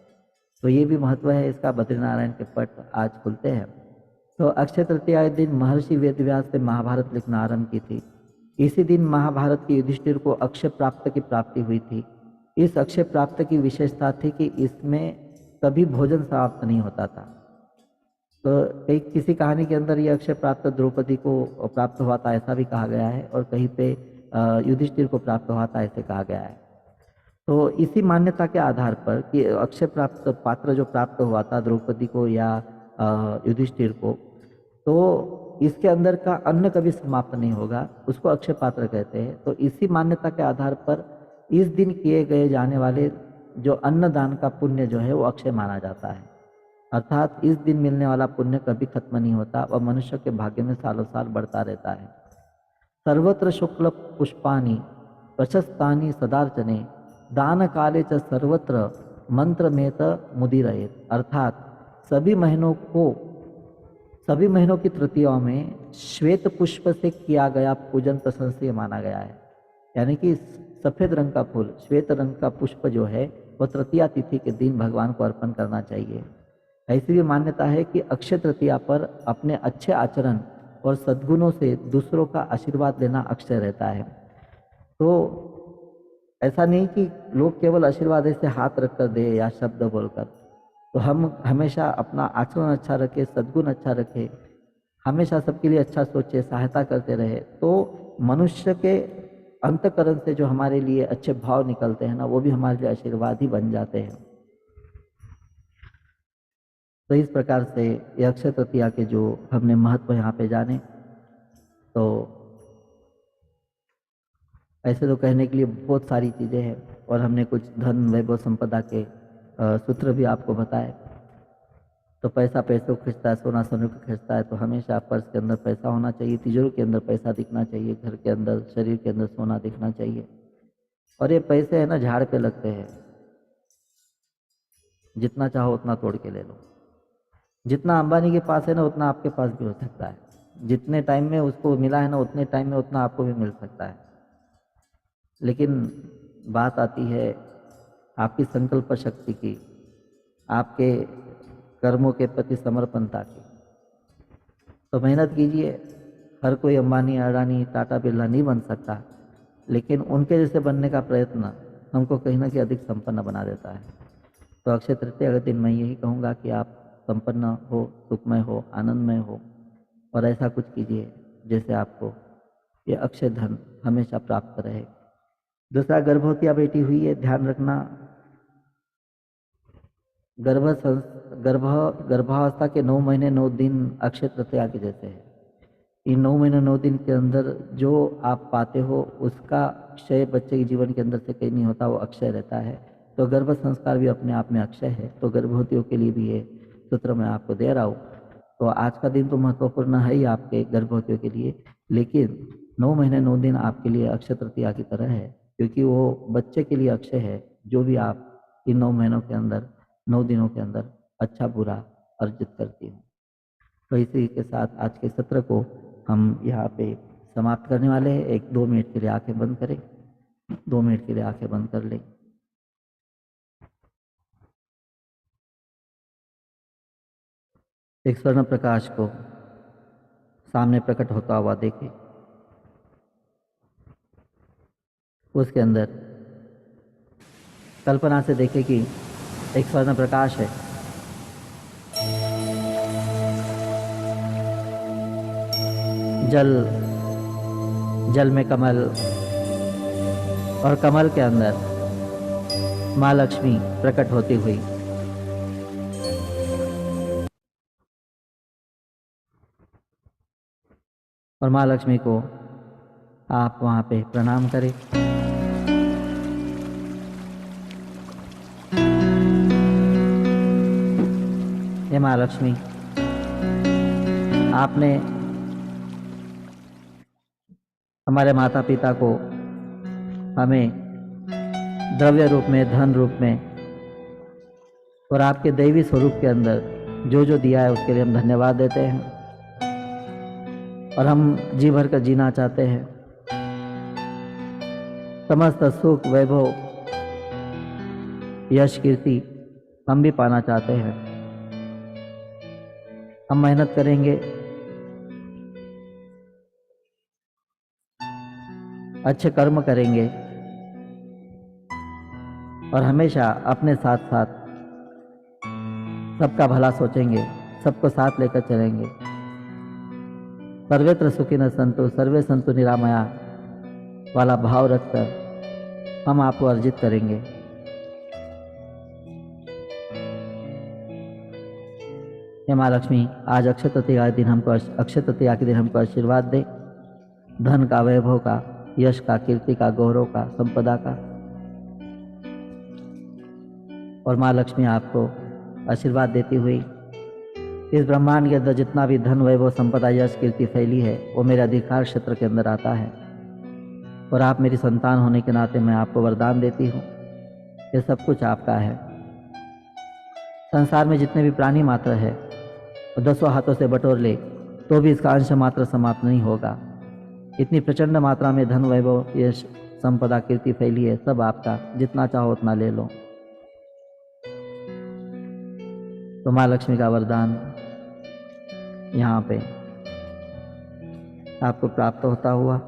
तो ये भी महत्व है इसका, बद्रीनारायण के पट आज खुलते हैं। तो अक्षय तृतीया के दिन महर्षि वेदव्यास ने महाभारत लिखना आरंभ की थी। इसी दिन महाभारत के युधिष्ठिर को अक्षय प्राप्त की प्राप्ति हुई थी। इस अक्षय प्राप्त की विशेषता थी कि इसमें कभी भोजन समाप्त नहीं होता था। तो कई किसी कहानी के अंदर ये अक्षय प्राप्त द्रौपदी को प्राप्त हुआ था, ऐसा भी कहा गया है, और कहीं पे युधिष्ठिर को प्राप्त हुआ था, ऐसे कहा गया है। तो इसी मान्यता के आधार पर कि अक्षय प्राप्त पात्र जो प्राप्त हुआ था द्रौपदी को या युधिष्ठिर को, तो इसके अंदर का अन्न कभी समाप्त नहीं होगा, उसको अक्षय पात्र कहते हैं। तो इसी मान्यता के आधार पर इस दिन किए गए जाने वाले जो अन्नदान का पुण्य जो है वो अक्षय माना जाता है। अर्थात इस दिन मिलने वाला पुण्य कभी खत्म नहीं होता और मनुष्य के भाग्य में सालों साल बढ़ता रहता है। सर्वत्र शुक्ल पुष्पानि प्रशस्तानि सदार्चने दान काले च सर्वत्र मंत्र मेत मुदिरयेत। अर्थात सभी महीनों की तृतीयाओं में श्वेत पुष्प से किया गया पूजन प्रशंसनीय माना गया है। यानी कि सफ़ेद रंग का फूल, श्वेत रंग का पुष्प जो है वो तृतीया तिथि के दिन भगवान को अर्पण करना चाहिए। ऐसी भी मान्यता है कि अक्षय तृतीया पर अपने अच्छे आचरण और सद्गुणों से दूसरों का आशीर्वाद लेना अक्षय रहता है। तो ऐसा नहीं कि लोग केवल आशीर्वाद ऐसे हाथ रख कर दे या शब्द बोलकर। तो हम हमेशा अपना आचरण अच्छा रखें, सद्गुण अच्छा रखें, हमेशा सबके लिए अच्छा सोचे, सहायता करते रहे, तो मनुष्य के अंतकरण से जो हमारे लिए अच्छे भाव निकलते हैं ना, वो भी हमारे लिए आशीर्वाद ही बन जाते हैं। तो इस प्रकार से ये अक्षय तृतीया के जो हमने महत्व यहाँ पे जाने, तो ऐसे तो कहने के लिए बहुत सारी चीज़ें हैं, और हमने कुछ धन वैभव संपदा के सूत्र भी आपको बताए। तो पैसा पैसे को खींचता है, सोना सोने को खींचता है, तो हमेशा पर्स के अंदर पैसा होना चाहिए, तिजोरी के अंदर पैसा दिखना चाहिए, घर के अंदर, शरीर के अंदर सोना दिखना चाहिए। और ये पैसे है ना, झाड़ पे लगते हैं, जितना चाहो उतना तोड़ के ले लो। जितना अंबानी के पास है ना, उतना आपके पास भी हो सकता है। जितने टाइम में उसको मिला है ना, उतने टाइम में उतना आपको भी मिल सकता है। लेकिन बात आती है आपकी संकल्प शक्ति की, आपके कर्मों के प्रति समर्पणता की। तो मेहनत कीजिए। हर कोई अंबानी, अडानी, टाटा, बिरला नहीं बन सकता, लेकिन उनके जैसे बनने का प्रयत्न हमको कहीं ना कहीं अधिक संपन्न बना देता है। तो अक्षय तृतीया के दिन मैं यही कहूँगा कि आप संपन्न हो, सुखमय हो, आनंदमय हो, और ऐसा कुछ कीजिए जैसे आपको ये अक्षय धन हमेशा प्राप्त रहे। दूसरा, गर्भवती बेटी हुई है, ध्यान रखना, गर्भावस्था के 9 महीने 9 दिन अक्षय तृतीया के जैसे है। इन 9 महीने 9 दिन के अंदर जो आप पाते हो उसका क्षय बच्चे के जीवन के अंदर से कहीं नहीं होता, वो अक्षय रहता है। तो गर्भ संस्कार भी अपने आप में अक्षय है। तो गर्भवतियों के लिए भी ये सूत्र मैं आपको दे रहा हूँ। तो आज का दिन तो महत्वपूर्ण है ही आपके गर्भवतियों के लिए, लेकिन 9 महीने 9 दिन आपके लिए अक्षय तृतीया की तरह है, क्योंकि वो बच्चे के लिए अक्षय है। जो भी आप इन 9 महीनों के अंदर 9 दिनों के अंदर अच्छा बुरा अर्जित करती हूँ। तो इसी के साथ आज के सत्र को हम यहाँ पे समाप्त करने वाले हैं। 1-2 मिनट के लिए आंखें बंद करें, 2 मिनट के लिए आंखें बंद कर लें। एक स्वर्ण प्रकाश को सामने प्रकट होता हुआ देखें। उसके अंदर कल्पना से देखें कि एक स्वर्ण प्रकाश है। जल में कमल, और कमल के अंदर माँ लक्ष्मी प्रकट होती हुई। और माँ लक्ष्मी को आप वहाँ पे प्रणाम करें। हे माँ लक्ष्मी, आपने हमारे माता पिता को हमें द्रव्य रूप में, धन रूप में और आपके दैवी स्वरूप के अंदर जो जो दिया है उसके लिए हम धन्यवाद देते हैं। और हम जी भर कर जीना चाहते हैं। समस्त सुख, वैभव, यश, कीर्ति हम भी पाना चाहते हैं। हम मेहनत करेंगे, अच्छे कर्म करेंगे और हमेशा अपने साथ साथ सबका भला सोचेंगे, सबको साथ लेकर चलेंगे। सर्वत्र सुखिनः सन्तु सर्वे सन्तु निरामया वाला भाव रखकर हम आपको अर्जित करेंगे। हे माँ लक्ष्मी, आज अक्षय तृतीया के दिन हमको आशीर्वाद दे, धन का, वैभव का, यश का, कीर्ति का, गौरव का, संपदा का। और माँ लक्ष्मी आपको आशीर्वाद देती हुई, इस ब्रह्मांड के अंदर जितना भी धन, वैभव, संपदा, यश, कीर्ति फैली है वो मेरे अधिकार क्षेत्र के अंदर आता है। और आप मेरी संतान होने के नाते मैं आपको वरदान देती हूँ, ये सब कुछ आपका है। संसार में जितने भी प्राणी मात्र है वो 10 हाथों से बटोर ले तो भी इसका अंश मात्र समाप्त नहीं होगा। इतनी प्रचंड मात्रा में धन, वैभव, यश, संपदा, कीर्ति फैली है, सब आपका, जितना चाहो उतना ले लो। तो माँ लक्ष्मी का वरदान यहाँ पे आपको प्राप्त होता हुआ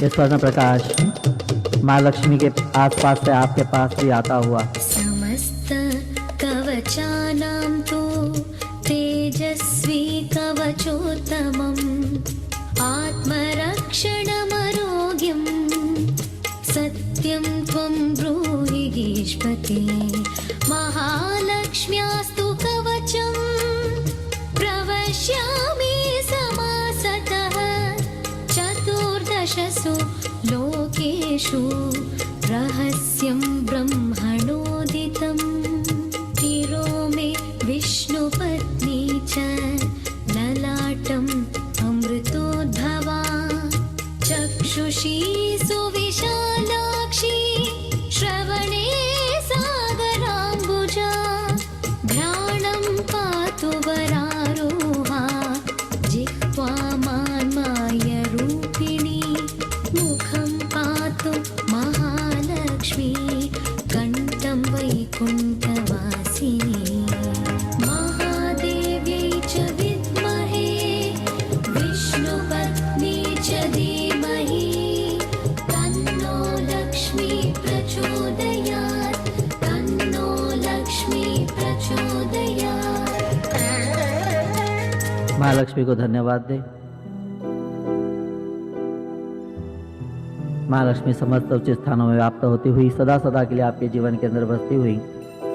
ये स्वर्ण प्रकाश माँ लक्ष्मी के आसपास से आपके पास भी आता हुआ समस्त कवचानां तो तेजस्वी कवचोत्तमम् आत्मरक्षणमरोग्यं सत्यं त्वं ब्रूहि गीष्पते महालक्ष्म्यास्तु कवचं प्रवक्ष्यामि समासतः चतुर्दशसु लोकेषु रहस्यं ब्रह्मणोदितं तिरो मे विष्णुपत्नी च ललाटम् अमृतोद्भवा चक्षुषी सुविशालाक्षी श्रवणे सागराम्बुजा घ्राणं पातु वरारोहा जिह्वा मान्मायरूपिणी मुखं पातु महालक्ष्मी कण्ठं वैकुण्ठवासिनी महादेव्यै च विद्महे विष्णु महालक्ष्मी को धन्यवाद दें। महालक्ष्मी समस्त उच्च स्थानों में व्याप्त होती हुई सदा सदा के लिए आपके जीवन के अंदर बसती हुई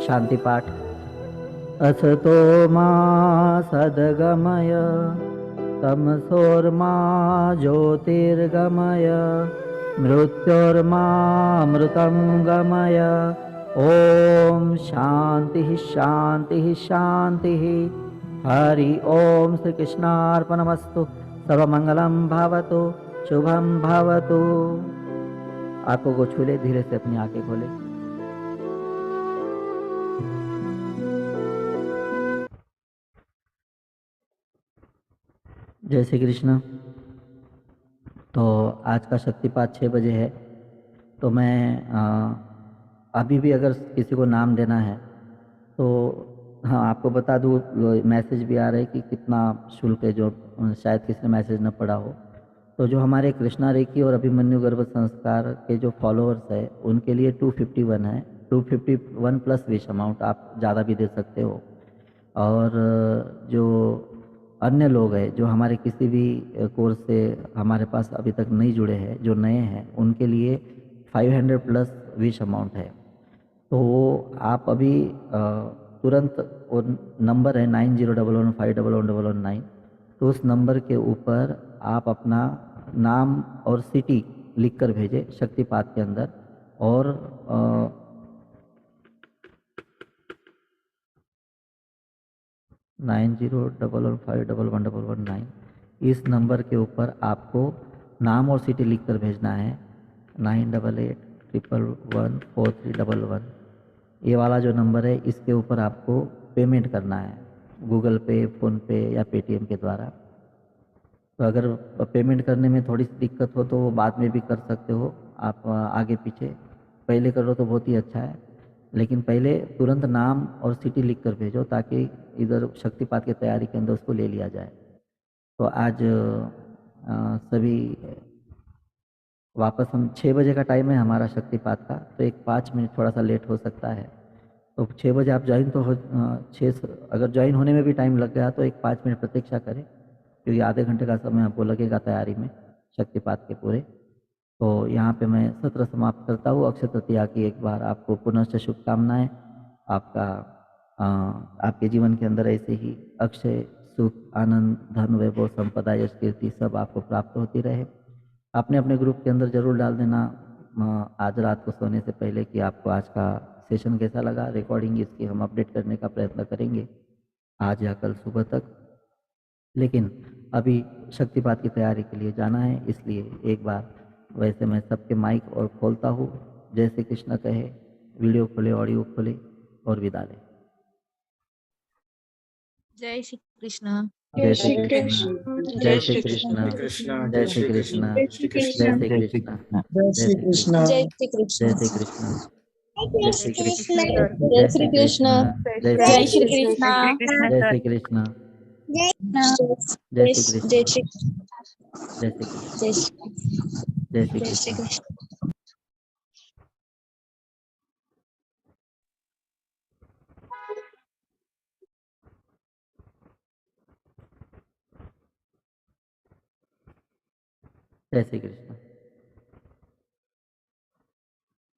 शांति पाठ। असतो मा सद्गमय तमसोर्मा ज्योतिर्गमय मृत्योर्मामृतं गमय। ओम शांति शांति शांति। हरि ओम। श्री कृष्णार्पणमस्तु। सर्वमंगलम भवतु। शुभम भवतु। आंखों को छू ले, धीरे से अपनी आंखें खोले। जय श्री कृष्ण। तो आज का शक्तिपात 6 बजे है। तो मैं अभी भी अगर किसी को नाम देना है तो हाँ, आपको बता दूँ, मैसेज भी आ रहा है कि कितना शुल्क है, जो शायद किसी ने मैसेज न पढ़ा हो। तो जो हमारे कृष्णा रेखी और अभिमन्यु गर्भ संस्कार के जो फॉलोअर्स है उनके लिए 251 है। 251 प्लस विश अमाउंट, आप ज़्यादा भी दे सकते हो। और जो अन्य लोग हैं जो हमारे किसी भी कोर्स से हमारे पास अभी तक नहीं जुड़े हैं, जो नए हैं, उनके लिए 500 प्लस विश अमाउंट है। तो आप अभी तुरंत, वो नंबर है 9011511119, तो उस नंबर के ऊपर आप अपना नाम और सिटी लिख कर भेजें शक्तिपात के अंदर। और 9011511119 इस नंबर के ऊपर आपको नाम और सिटी लिख कर भेजना है। 9888114311 ये वाला जो नंबर है, इसके ऊपर आपको पेमेंट करना है, गूगल पे, फ़ोनपे या पेटीएम के द्वारा। तो अगर पेमेंट करने में थोड़ी सी दिक्कत हो तो वो बाद में भी कर सकते हो आप, आगे पीछे। पहले करो तो बहुत ही अच्छा है, लेकिन पहले तुरंत नाम और सिटी लिख कर भेजो ताकि इधर शक्तिपात की तैयारी के अंदर उसको ले लिया जाए। तो आज सभी वापस, हम 6 बजे का टाइम है हमारा शक्तिपात का, तो एक 5 मिनट थोड़ा सा लेट हो सकता है। तो 6 बजे आप ज्वाइन तो हो, 6 अगर ज्वाइन होने में भी टाइम लग गया तो एक 5 मिनट प्रतीक्षा करें, क्योंकि आधे घंटे का समय आपको लगेगा तैयारी में शक्तिपात के पूरे। तो यहाँ पे मैं सत्र समाप्त करता हूँ। अक्षय तृतीया की एक बार आपको पुनश्च शुभकामनाएं। आपका आपके जीवन के अंदर ऐसे ही अक्षय सुख, आनंद, धन, वैभव, संपदा, यश, कीर्ति सब आपको प्राप्त होती रहे। अपने अपने ग्रुप के अंदर जरूर डाल देना आज रात को सोने से पहले कि आपको आज का सेशन कैसा लगा। रिकॉर्डिंग इसकी हम अपडेट करने का प्रयत्न करेंगे आज या कल सुबह तक। लेकिन अभी शक्तिपात की तैयारी के लिए जाना है, इसलिए एक बार वैसे मैं सबके माइक और खोलता हूँ। जय श्री कृष्ण कहे, वीडियो खोले, ऑडियो खोले और विदा ले। जय श्री कृष्ण। जय श्री कृष्ण। जय श्री कृष्ण। जय श्री कृष्ण। जय श्री कृष्ण। जय श्री कृष्ण। जय श्री कृष्ण। जय श्री कृष्ण। जय श्री कृष्ण। जय श्री कृष्ण। जय श्री कृष्ण। जय जय श्री श्री कृष्ण। कृष्ण। जय श्री कृष्ण। जय श्री कृष्ण। जय श्री जय श्री कृष्ण। जय जय श्री श्री कृष्ण। कृष्ण। जय श्री कृष्ण।